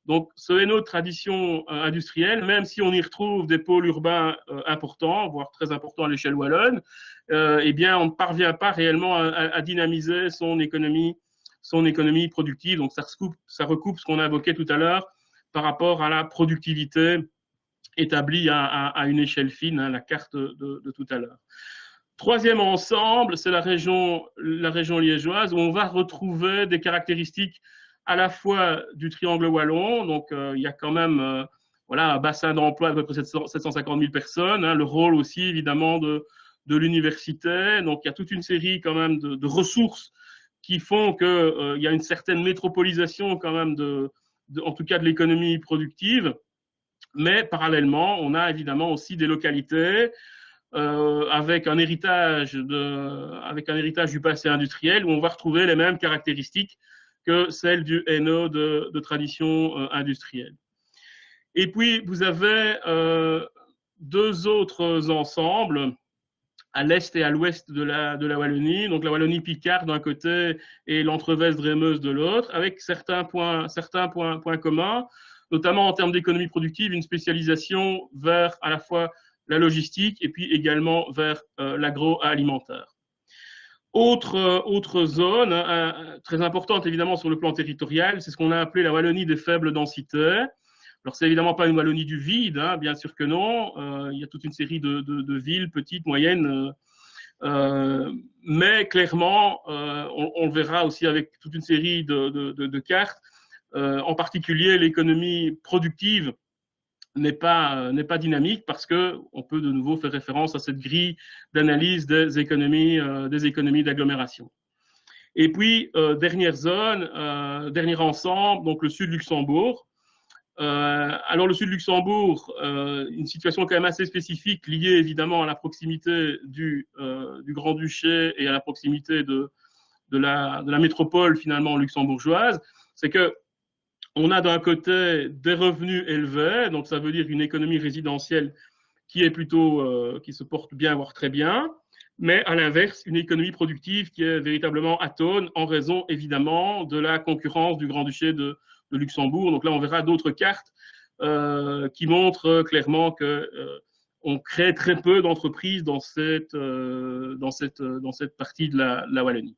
Donc, ce Hainaut de tradition industrielle, même si on y retrouve des pôles urbains importants, voire très importants à l'échelle wallonne, eh bien, on ne parvient pas réellement à dynamiser son économie productive. Donc, ça recoupe ce qu'on a évoqué tout à l'heure par rapport à la productivité établie à une échelle fine, hein, la carte de tout à l'heure. Troisième ensemble, c'est la région liégeoise, où on va retrouver des caractéristiques à la fois du triangle wallon, donc il y a quand même voilà, un bassin d'emploi de peu près 750 000 personnes, hein, le rôle aussi évidemment de l'université, donc il y a toute une série quand même de ressources qui font qu'il y a une certaine métropolisation quand même en tout cas de l'économie productive, mais parallèlement, on a évidemment aussi des localités avec un héritage du passé industriel où on va retrouver les mêmes caractéristiques que celles du Hainaut de tradition industrielle. Et puis, vous avez deux autres ensembles à l'est et à l'ouest de la Wallonie, donc la Wallonie-Picarde d'un côté et l'Entrevesse-Drémeuse de l'autre, avec certains points communs, notamment en termes d'économie productive, une spécialisation vers à la fois la logistique et puis également vers l'agroalimentaire. Autre zone très importante évidemment sur le plan territorial, c'est ce qu'on a appelé la Wallonie des faibles densités. Alors, c'est évidemment pas une Wallonie du vide, hein, bien sûr que non. Il y a toute une série de villes, petites, moyennes, mais clairement, on le verra aussi avec toute une série de cartes. En particulier, l'économie productive n'est pas dynamique parce qu'on peut de nouveau faire référence à cette grille d'analyse des économies d'agglomération. Et puis, dernière zone, dernier ensemble, donc le sud Luxembourg. Alors, le sud Luxembourg, une situation quand même assez spécifique liée évidemment à la proximité du Grand-Duché et à la proximité de la métropole finalement luxembourgeoise, c'est que on a d'un côté des revenus élevés, donc ça veut dire une économie résidentielle qui est plutôt, qui se porte bien, voire très bien, mais à l'inverse, une économie productive qui est véritablement atone en raison évidemment de la concurrence du Grand-Duché de Luxembourg. Donc là, on verra d'autres cartes qui montrent clairement que on crée très peu d'entreprises dans cette partie de la Wallonie.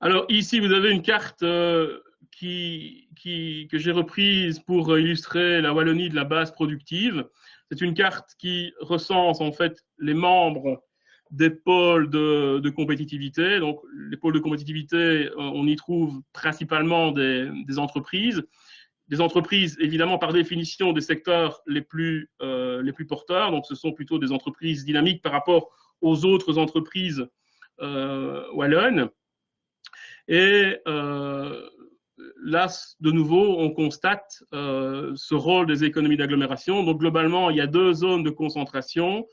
Alors ici, vous avez une carte que j'ai reprise pour illustrer la Wallonie de la base productive. C'est une carte qui recense en fait les membres des pôles de compétitivité. Donc les pôles de compétitivité, on y trouve principalement des entreprises. Des entreprises, évidemment, par définition, des secteurs les plus porteurs. Donc ce sont plutôt des entreprises dynamiques par rapport aux autres entreprises wallonnes. Et là, de nouveau, on constate ce rôle des économies d'agglomération. Donc, globalement, il y a deux zones de concentration.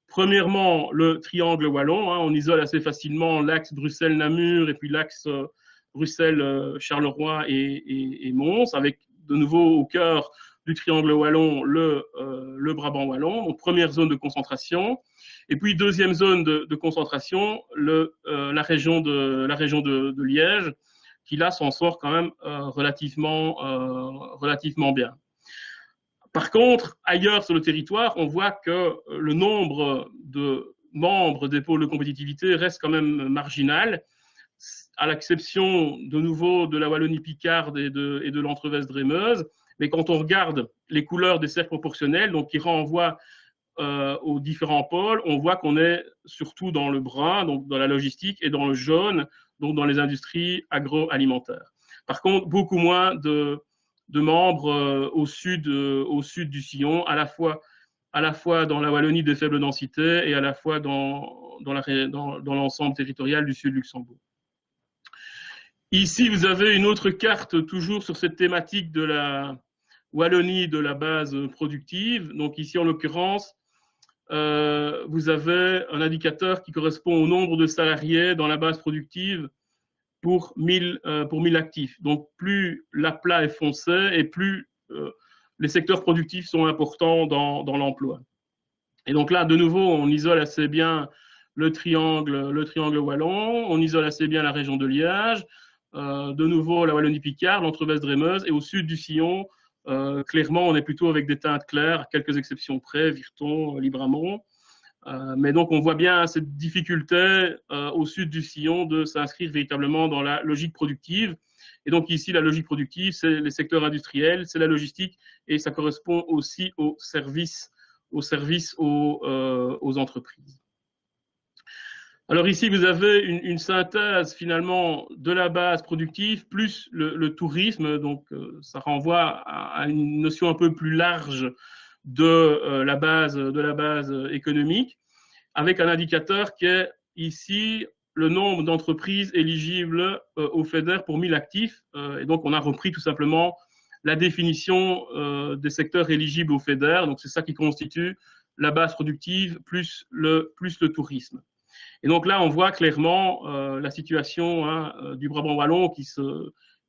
Premièrement, le triangle wallon. On isole assez facilement l'axe Bruxelles-Namur et puis l'axe Bruxelles-Charleroi et Mons, avec de nouveau au cœur du triangle wallon le Brabant wallon. Donc, première zone de concentration. Et puis, deuxième zone de concentration, la région de Liège, qui là s'en sort quand même relativement bien. Par contre, ailleurs sur le territoire, on voit que le nombre de membres des pôles de compétitivité reste quand même marginal, à l'exception de nouveau de la Wallonie-Picarde et de l'Entrevesse-Drémeuse. Mais quand on regarde les couleurs des cercles proportionnels, donc qui renvoient aux différents pôles, on voit qu'on est surtout dans le brun, donc dans la logistique, et dans le jaune, donc dans les industries agroalimentaires. Par contre, beaucoup moins de membres au sud du sillon, à la fois dans la Wallonie de faible densité et à la fois dans l'ensemble territorial du sud Luxembourg. Ici, vous avez une autre carte, toujours sur cette thématique de la Wallonie de la base productive. Donc ici, en l'occurrence, vous avez un indicateur qui correspond au nombre de salariés dans la base productive pour 1000 actifs. Donc, plus l'aplat est foncé et plus les secteurs productifs sont importants dans l'emploi. Et donc là, de nouveau, on isole assez bien le triangle wallon, on isole assez bien la région de Liège, de nouveau la Wallonie-Picarde, l'Entrevesse-Drémeuse, et au sud du sillon, clairement, on est plutôt avec des teintes claires, à quelques exceptions près, Virton, Libramont. Mais donc, on voit bien cette difficulté au sud du sillon de s'inscrire véritablement dans la logique productive. Et donc, ici, la logique productive, c'est les secteurs industriels, c'est la logistique, et ça correspond aussi aux services aux entreprises. Alors ici, vous avez une synthèse finalement de la base productive plus le tourisme. Donc, ça renvoie à une notion un peu plus large de la base économique, avec un indicateur qui est ici le nombre d'entreprises éligibles au FEDER pour 1000 actifs. Et donc, on a repris tout simplement la définition des secteurs éligibles au FEDER. Donc, c'est ça qui constitue la base productive plus le tourisme. Et donc là, on voit clairement la situation du Brabant wallon qui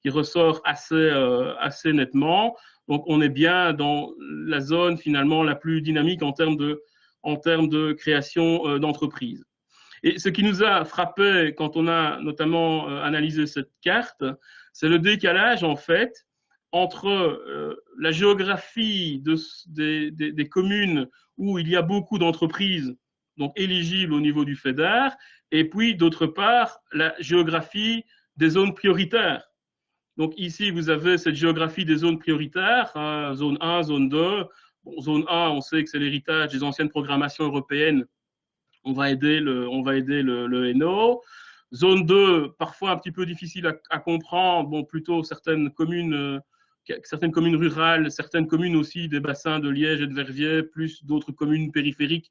ressort assez nettement. Donc, on est bien dans la zone finalement la plus dynamique en termes de création d'entreprises. Et ce qui nous a frappé quand on a notamment analysé cette carte, c'est le décalage en fait entre la géographie des communes où il y a beaucoup d'entreprises donc éligibles au niveau du FEDER, et puis d'autre part la géographie des zones prioritaires. Donc ici, vous avez cette géographie des zones prioritaires, zone 1, zone 2. Bon, zone 1, on sait que c'est l'héritage des anciennes programmations européennes. On va aider le NO. Zone 2, parfois un petit peu difficile à comprendre. Bon, plutôt certaines communes rurales, certaines communes aussi des bassins de Liège et de Verviers, plus d'autres communes périphériques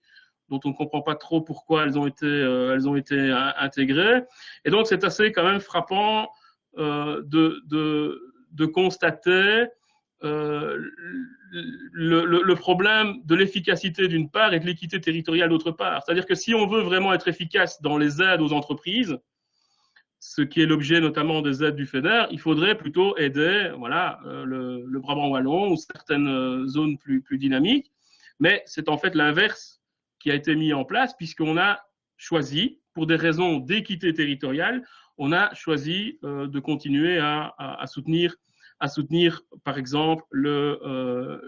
dont on ne comprend pas trop pourquoi elles ont été intégrées. Et donc, c'est assez quand même frappant de constater le problème de l'efficacité d'une part et de l'équité territoriale d'autre part. C'est-à-dire que si on veut vraiment être efficace dans les aides aux entreprises, ce qui est l'objet notamment des aides du FEDER, il faudrait plutôt aider le Brabant wallon ou certaines zones plus dynamiques. Mais c'est en fait l'inverse qui a été mis en place, puisqu'on a choisi, pour des raisons d'équité territoriale, on a choisi de continuer à soutenir, par exemple, le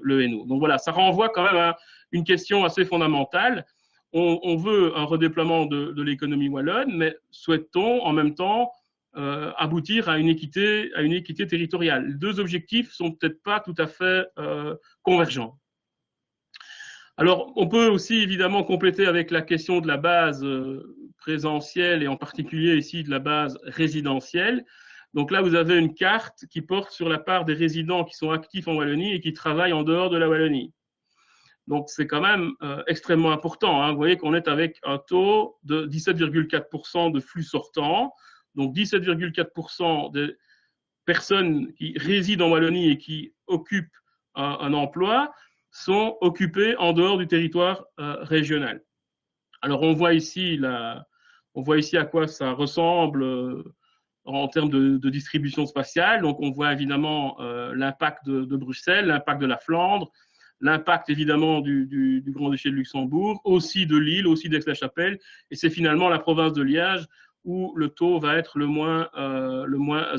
le Hainaut. Donc voilà, ça renvoie quand même à une question assez fondamentale. On veut un redéploiement de l'économie wallonne, mais souhaite-t-on en même temps aboutir à une équité territoriale? Les deux objectifs sont peut-être pas tout à fait convergents. Alors, on peut aussi évidemment compléter avec la question de la base présentielle et en particulier ici de la base résidentielle. Donc là, vous avez une carte qui porte sur la part des résidents qui sont actifs en Wallonie et qui travaillent en dehors de la Wallonie. Donc, c'est quand même extrêmement important, hein. Vous voyez qu'on est avec un taux de 17,4% de flux sortants. Donc, 17,4% des personnes qui résident en Wallonie et qui occupent un emploi sont occupées en dehors du territoire régional. Alors, on voit ici à quoi ça ressemble en termes de distribution spatiale. Donc, on voit évidemment l'impact de Bruxelles, l'impact de la Flandre, l'impact évidemment du Grand-Duché de Luxembourg, aussi de Lille, aussi d'Aix-la-Chapelle, et c'est finalement la province de Liège où le taux va être le moins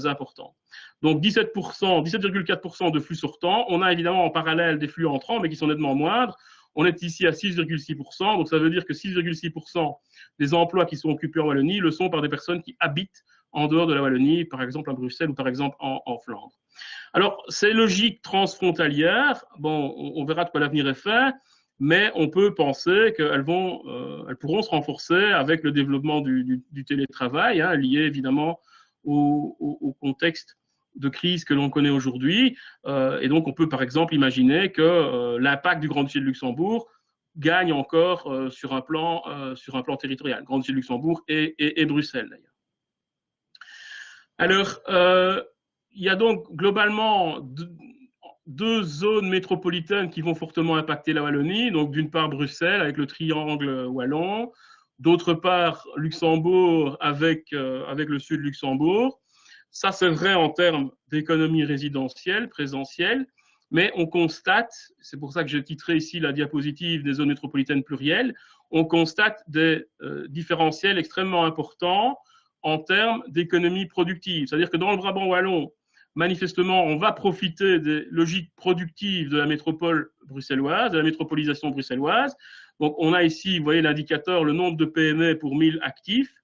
important. Donc 17,4% de flux sortants. On a évidemment en parallèle des flux entrants, mais qui sont nettement moindres. On est ici à 6,6%, donc ça veut dire que 6,6% des emplois qui sont occupés en Wallonie le sont par des personnes qui habitent en dehors de la Wallonie, par exemple à Bruxelles ou par exemple en Flandre. Alors, ces logiques transfrontalières, bon, on verra de quoi l'avenir est fait, mais on peut penser qu'elles pourront se renforcer avec le développement du télétravail, hein, lié évidemment au contexte de crise que l'on connaît aujourd'hui. Et donc, on peut par exemple imaginer que l'impact du Grand-Duché de Luxembourg gagne encore sur un plan territorial, Grand-Duché de Luxembourg et Bruxelles d'ailleurs. Alors, il y a donc globalement deux zones métropolitaines qui vont fortement impacter la Wallonie. Donc, d'une part, Bruxelles avec le triangle wallon, d'autre part, Luxembourg avec le sud Luxembourg. Ça, c'est vrai en termes d'économie résidentielle, présentielle, mais on constate, c'est pour ça que j'ai titré ici la diapositive des zones métropolitaines plurielles, on constate des différentiels extrêmement importants en termes d'économie productive. C'est-à-dire que dans le Brabant wallon, manifestement, on va profiter des logiques productives de la métropole bruxelloise, de la métropolisation bruxelloise. Donc, on a ici, vous voyez l'indicateur, le nombre de PME pour 1000 actifs.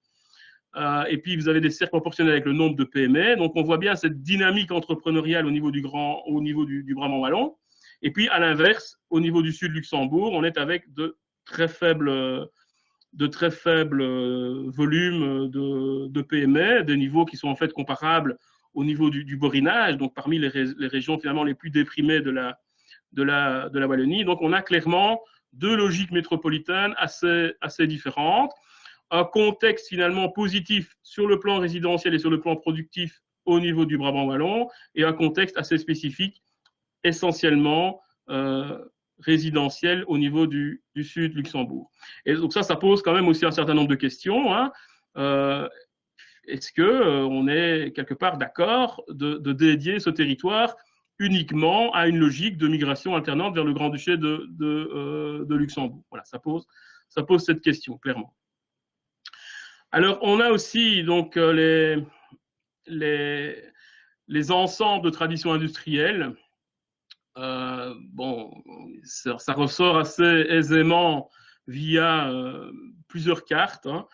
Et puis, vous avez des cercles proportionnels avec le nombre de PME. Donc, on voit bien cette dynamique entrepreneuriale au niveau du Brabant wallon. Et puis, à l'inverse, au niveau du sud Luxembourg, on est avec de très faibles volumes de PME, des niveaux qui sont en fait comparables au niveau du borinage, donc parmi les régions finalement les plus déprimées de la Wallonie. Donc on a clairement deux logiques métropolitaines assez différentes, un contexte finalement positif sur le plan résidentiel et sur le plan productif au niveau du Brabant wallon, et un contexte assez spécifique, essentiellement résidentiel au niveau du sud Luxembourg. Et donc ça pose quand même aussi un certain nombre de questions, hein. Est-ce qu'on est quelque part d'accord de dédier ce territoire uniquement à une logique de migration alternante vers le Grand-Duché de Luxembourg? Voilà, ça pose cette question, clairement. Alors, on a aussi donc les ensembles de traditions industrielles. Bon, ça ressort assez aisément via plusieurs cartes, hein.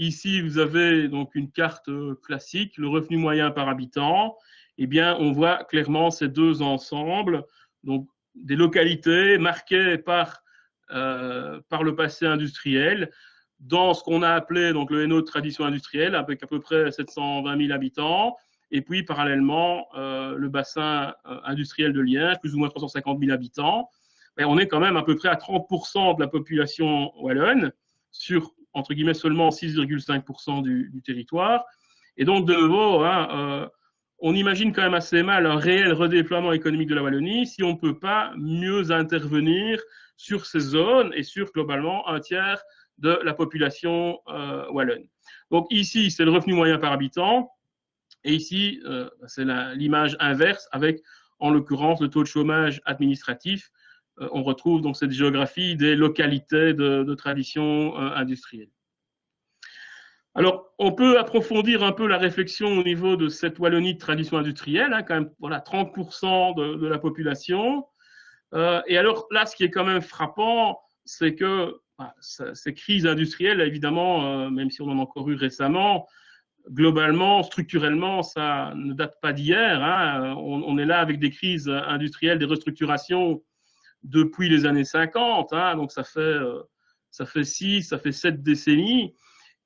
Ici, vous avez donc une carte classique, le revenu moyen par habitant. Eh bien, on voit clairement ces deux ensembles, donc des localités marquées par le passé industriel, dans ce qu'on a appelé donc le Hainaut de tradition industrielle, avec à peu près 720 000 habitants. Et puis, parallèlement, le bassin industriel de Liège, plus ou moins 350 000 habitants. Et on est quand même à peu près à 30% de la population wallonne sur, entre guillemets, seulement 6,5% du territoire. Et donc, de nouveau, hein, on imagine quand même assez mal un réel redéploiement économique de la Wallonie si on ne peut pas mieux intervenir sur ces zones et sur, globalement, un tiers de la population wallonne. Donc, ici, c'est le revenu moyen par habitant. Et ici, c'est l'image inverse avec, en l'occurrence, le taux de chômage administratif. On retrouve donc cette géographie des localités de tradition industrielle. Alors, on peut approfondir un peu la réflexion au niveau de cette Wallonie de tradition industrielle, hein, quand même, voilà, 30% de la population. Et alors là, ce qui est quand même frappant, c'est que ces crises industrielles, évidemment, même si on en a encore eu récemment, globalement, structurellement, ça ne date pas d'hier. Hein. On est là avec des crises industrielles, des restructurations depuis les années 50. Hein. Donc ça fait 6, ça fait 7 décennies.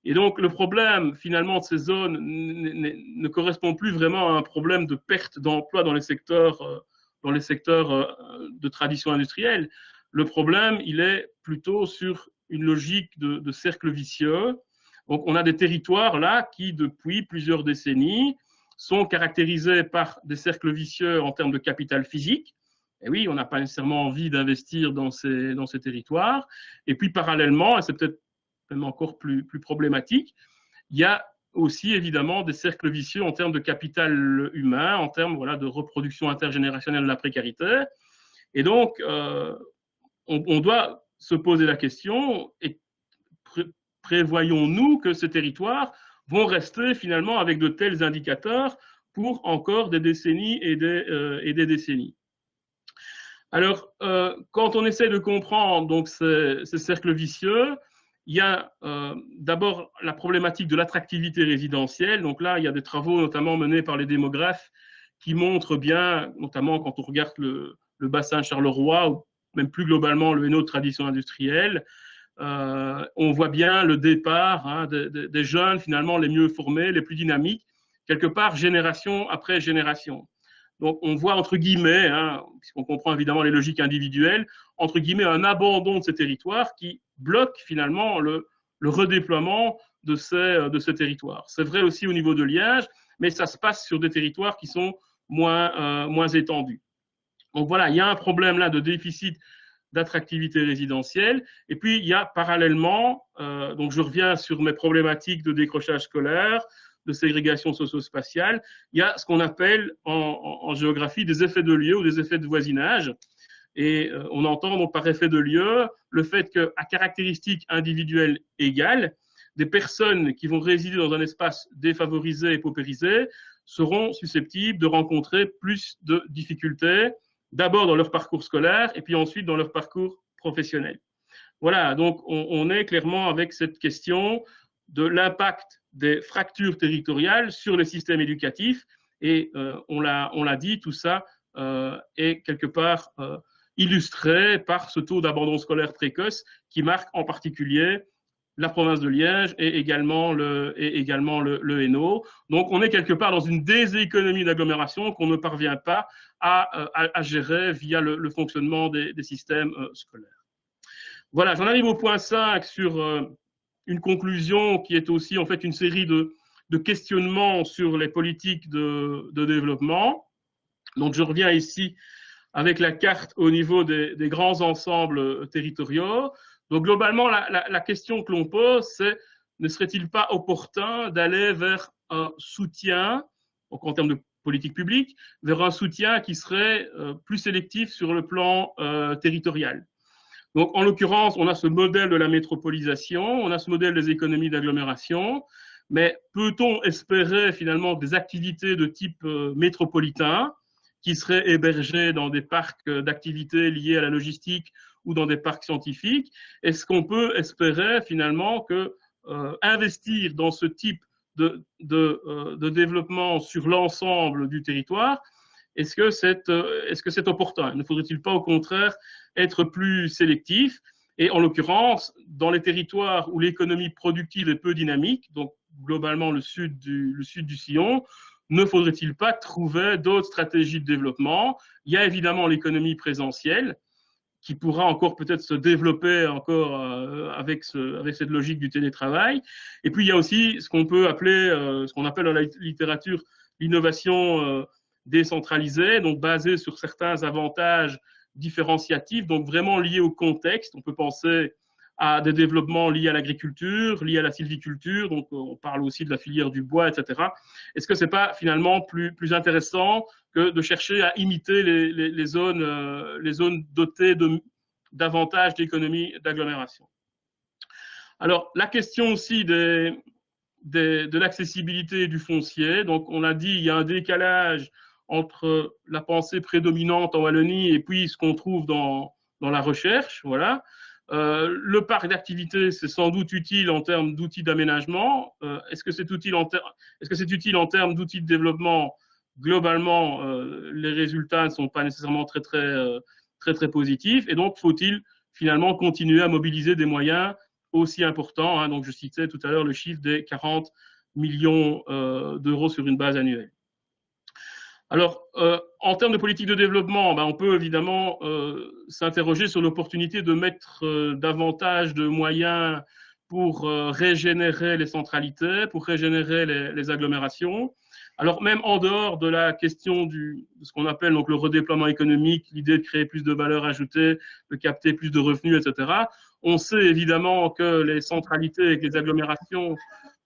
Et donc le problème finalement de ces zones ne correspond plus vraiment à un problème de perte d'emploi dans les secteurs de tradition industrielle. Le problème, il est plutôt sur une logique de cercle vicieux. Donc on a des territoires là qui, depuis plusieurs décennies, sont caractérisés par des cercles vicieux en termes de capital physique. Et oui, on n'a pas nécessairement envie d'investir dans ces territoires. Et puis parallèlement, et c'est peut-être même encore plus problématique, il y a aussi évidemment des cercles vicieux en termes de capital humain, en termes voilà, de reproduction intergénérationnelle de la précarité. Et donc, on doit se poser la question, et prévoyons-nous que ces territoires vont rester finalement avec de tels indicateurs pour encore des décennies et des décennies. Alors, quand on essaie de comprendre donc, ces cercles vicieux, il y a d'abord la problématique de l'attractivité résidentielle. Donc là, il y a des travaux notamment menés par les démographes qui montrent bien, notamment quand on regarde le bassin Charleroi, ou même plus globalement le Hainaut de tradition industrielle, on voit bien le départ hein, des jeunes finalement les mieux formés, les plus dynamiques, quelque part génération après génération. Donc on voit entre guillemets, hein, puisqu'on comprend évidemment les logiques individuelles, entre guillemets un abandon de ces territoires qui bloque finalement le redéploiement de ces territoires. C'est vrai aussi au niveau de Liège, mais ça se passe sur des territoires qui sont moins étendus. Donc voilà, il y a un problème là de déficit d'attractivité résidentielle. Et puis, il y a parallèlement, donc je reviens sur mes problématiques de décrochage scolaire, de ségrégation socio-spatiale, il y a ce qu'on appelle en géographie des effets de lieu ou des effets de voisinage. Et on entend donc par effet de lieu le fait qu'à caractéristiques individuelles égales, des personnes qui vont résider dans un espace défavorisé et paupérisé seront susceptibles de rencontrer plus de difficultés, d'abord dans leur parcours scolaire et puis ensuite dans leur parcours professionnel. Voilà, donc on est clairement avec cette question de l'impact des fractures territoriales sur le système éducatif et on l'a dit, tout ça est quelque part illustré par ce taux d'abandon scolaire précoce qui marque en particulier la province de Liège et également le Hainaut. Donc on est quelque part dans une déséconomie d'agglomération qu'on ne parvient pas à gérer via le fonctionnement des systèmes scolaires. Voilà, j'en arrive au point 5 sur une conclusion qui est aussi en fait une série de questionnements sur les politiques de développement. Donc je reviens ici avec la carte au niveau des grands ensembles territoriaux. Donc globalement, la question que l'on pose, c'est ne serait-il pas opportun d'aller vers un soutien, donc en termes de politique publique, vers un soutien qui serait plus sélectif sur le plan territorial. Donc en l'occurrence, on a ce modèle de la métropolisation, on a ce modèle des économies d'agglomération, mais peut-on espérer finalement des activités de type métropolitain qui seraient hébergées dans des parcs d'activités liés à la logistique ou dans des parcs scientifiques? Est-ce qu'on peut espérer finalement que investir dans ce type de développement sur l'ensemble du territoire, est-ce que c'est opportun? Ne faudrait-il pas au contraire être plus sélectif? Et en l'occurrence, dans les territoires où l'économie productive est peu dynamique, donc globalement le sud du sillon, ne faudrait-il pas trouver d'autres stratégies de développement? Il y a évidemment l'économie présentielle qui pourra encore peut-être se développer encore avec cette logique du télétravail. Et puis il y a aussi ce qu'on peut appeler, ce qu'on appelle dans la littérature l'innovation décentralisée, donc basée sur certains avantages différenciatifs, donc vraiment liés au contexte. On peut penser à des développements liés à l'agriculture, liés à la sylviculture, donc on parle aussi de la filière du bois, etc. Est-ce que ce n'est pas finalement plus intéressant que de chercher à imiter les zones dotées davantage d'économies d'agglomération? Alors, la question aussi de l'accessibilité du foncier, donc on l'a dit, il y a un décalage entre la pensée prédominante en Wallonie et puis ce qu'on trouve dans la recherche. Voilà. Le parc d'activités, c'est sans doute utile en termes d'outils d'aménagement. Est-ce que c'est utile en termes d'outils de développement? Globalement, les résultats ne sont pas nécessairement très positifs. Et donc, faut-il finalement continuer à mobiliser des moyens aussi importants, hein. Donc, je citais tout à l'heure le chiffre des 40 millions d'euros sur une base annuelle. Alors, en termes de politique de développement, on peut évidemment s'interroger sur l'opportunité de mettre davantage de moyens pour régénérer les centralités, pour régénérer les agglomérations. Alors, même en dehors de la question de ce qu'on appelle donc, le redéploiement économique, l'idée de créer plus de valeur ajoutée, de capter plus de revenus, etc., on sait évidemment que les centralités et que les agglomérations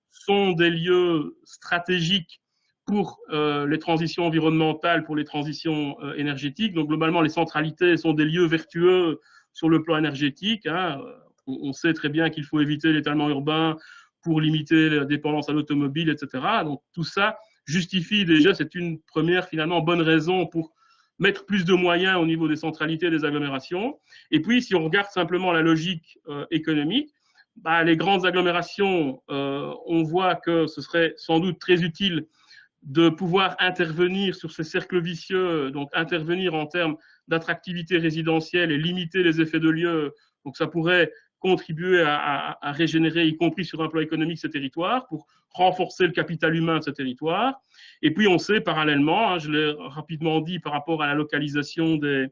sont des lieux stratégiques pour les transitions environnementales, pour les transitions énergétiques. Donc, globalement, les centralités sont des lieux vertueux sur le plan énergétique, hein. On sait très bien qu'il faut éviter l'étalement urbain pour limiter la dépendance à l'automobile, etc. Donc, tout ça justifie déjà, c'est une première, finalement, bonne raison pour mettre plus de moyens au niveau des centralités et des agglomérations. Et puis, si on regarde simplement la logique économique, les grandes agglomérations, on voit que ce serait sans doute très utile de pouvoir intervenir sur ces cercles vicieux, donc intervenir en termes d'attractivité résidentielle et limiter les effets de lieu. Donc ça pourrait contribuer à régénérer, y compris sur un plan économique, ces territoires, pour renforcer le capital humain de ces territoires. Et puis on sait parallèlement, hein, je l'ai rapidement dit par rapport à la localisation des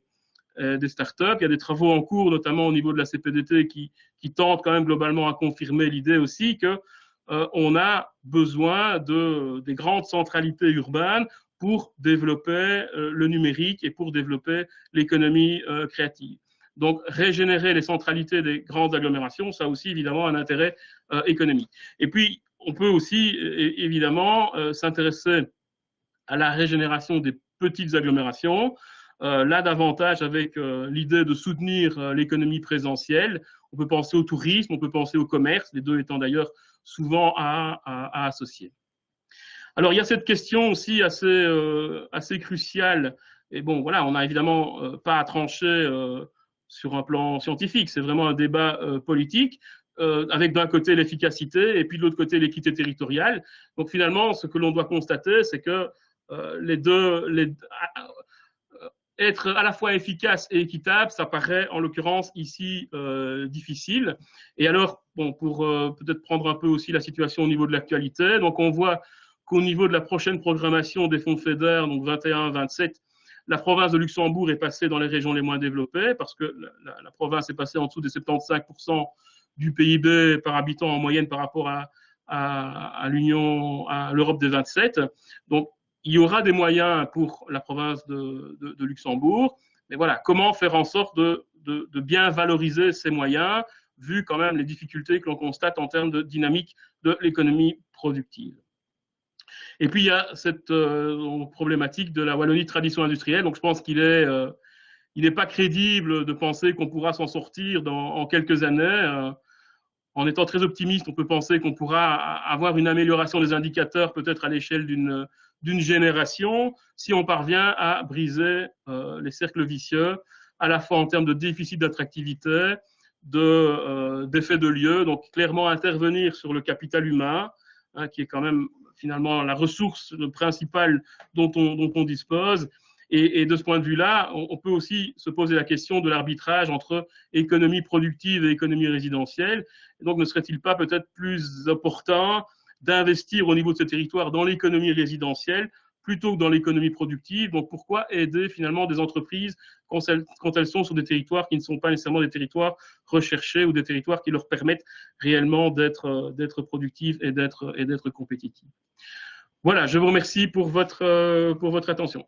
startups, il y a des travaux en cours, notamment au niveau de la CPDT, qui tentent quand même globalement à confirmer l'idée aussi que on a besoin des grandes centralités urbaines pour développer le numérique et pour développer l'économie créative. Donc, régénérer les centralités des grandes agglomérations, ça a aussi évidemment un intérêt économique. Et puis, on peut aussi évidemment s'intéresser à la régénération des petites agglomérations. Là, davantage avec l'idée de soutenir l'économie présentielle. On peut penser au tourisme, on peut penser au commerce, les deux étant d'ailleurs souvent à associer. Alors, il y a cette question aussi assez cruciale. Et bon, voilà, on n'a évidemment pas à trancher sur un plan scientifique. C'est vraiment un débat politique, avec d'un côté l'efficacité et puis de l'autre côté l'équité territoriale. Donc, finalement, ce que l'on doit constater, c'est que être à la fois efficace et équitable, ça paraît en l'occurrence ici difficile. Et alors, bon, pour peut-être prendre un peu aussi la situation au niveau de l'actualité, donc on voit qu'au niveau de la prochaine programmation des fonds FEDER, donc 21-27, la province de Luxembourg est passée dans les régions les moins développées parce que la province est passée en dessous des 75% du PIB par habitant en moyenne par rapport à l'Europe des 27. Donc, il y aura des moyens pour la province de Luxembourg, mais voilà, comment faire en sorte de bien valoriser ces moyens, vu quand même les difficultés que l'on constate en termes de dynamique de l'économie productive. Et puis, il y a cette problématique de la Wallonie de tradition industrielle. Donc, je pense qu'il n'est pas crédible de penser qu'on pourra s'en sortir en quelques années. En étant très optimiste, on peut penser qu'on pourra avoir une amélioration des indicateurs peut-être à l'échelle d'une génération si on parvient à briser les cercles vicieux, à la fois en termes de déficit d'attractivité, d'effet de lieu, donc clairement intervenir sur le capital humain, hein, qui est quand même finalement la ressource principale dont on dispose. Et de ce point de vue-là, on peut aussi se poser la question de l'arbitrage entre économie productive et économie résidentielle. Et donc, ne serait-il pas peut-être plus opportun d'investir au niveau de ce territoire dans l'économie résidentielle plutôt que dans l'économie productive? Donc, pourquoi aider finalement des entreprises quand elles sont sur des territoires qui ne sont pas nécessairement des territoires recherchés ou des territoires qui leur permettent réellement d'être productifs et d'être compétitifs? Voilà, je vous remercie pour votre attention.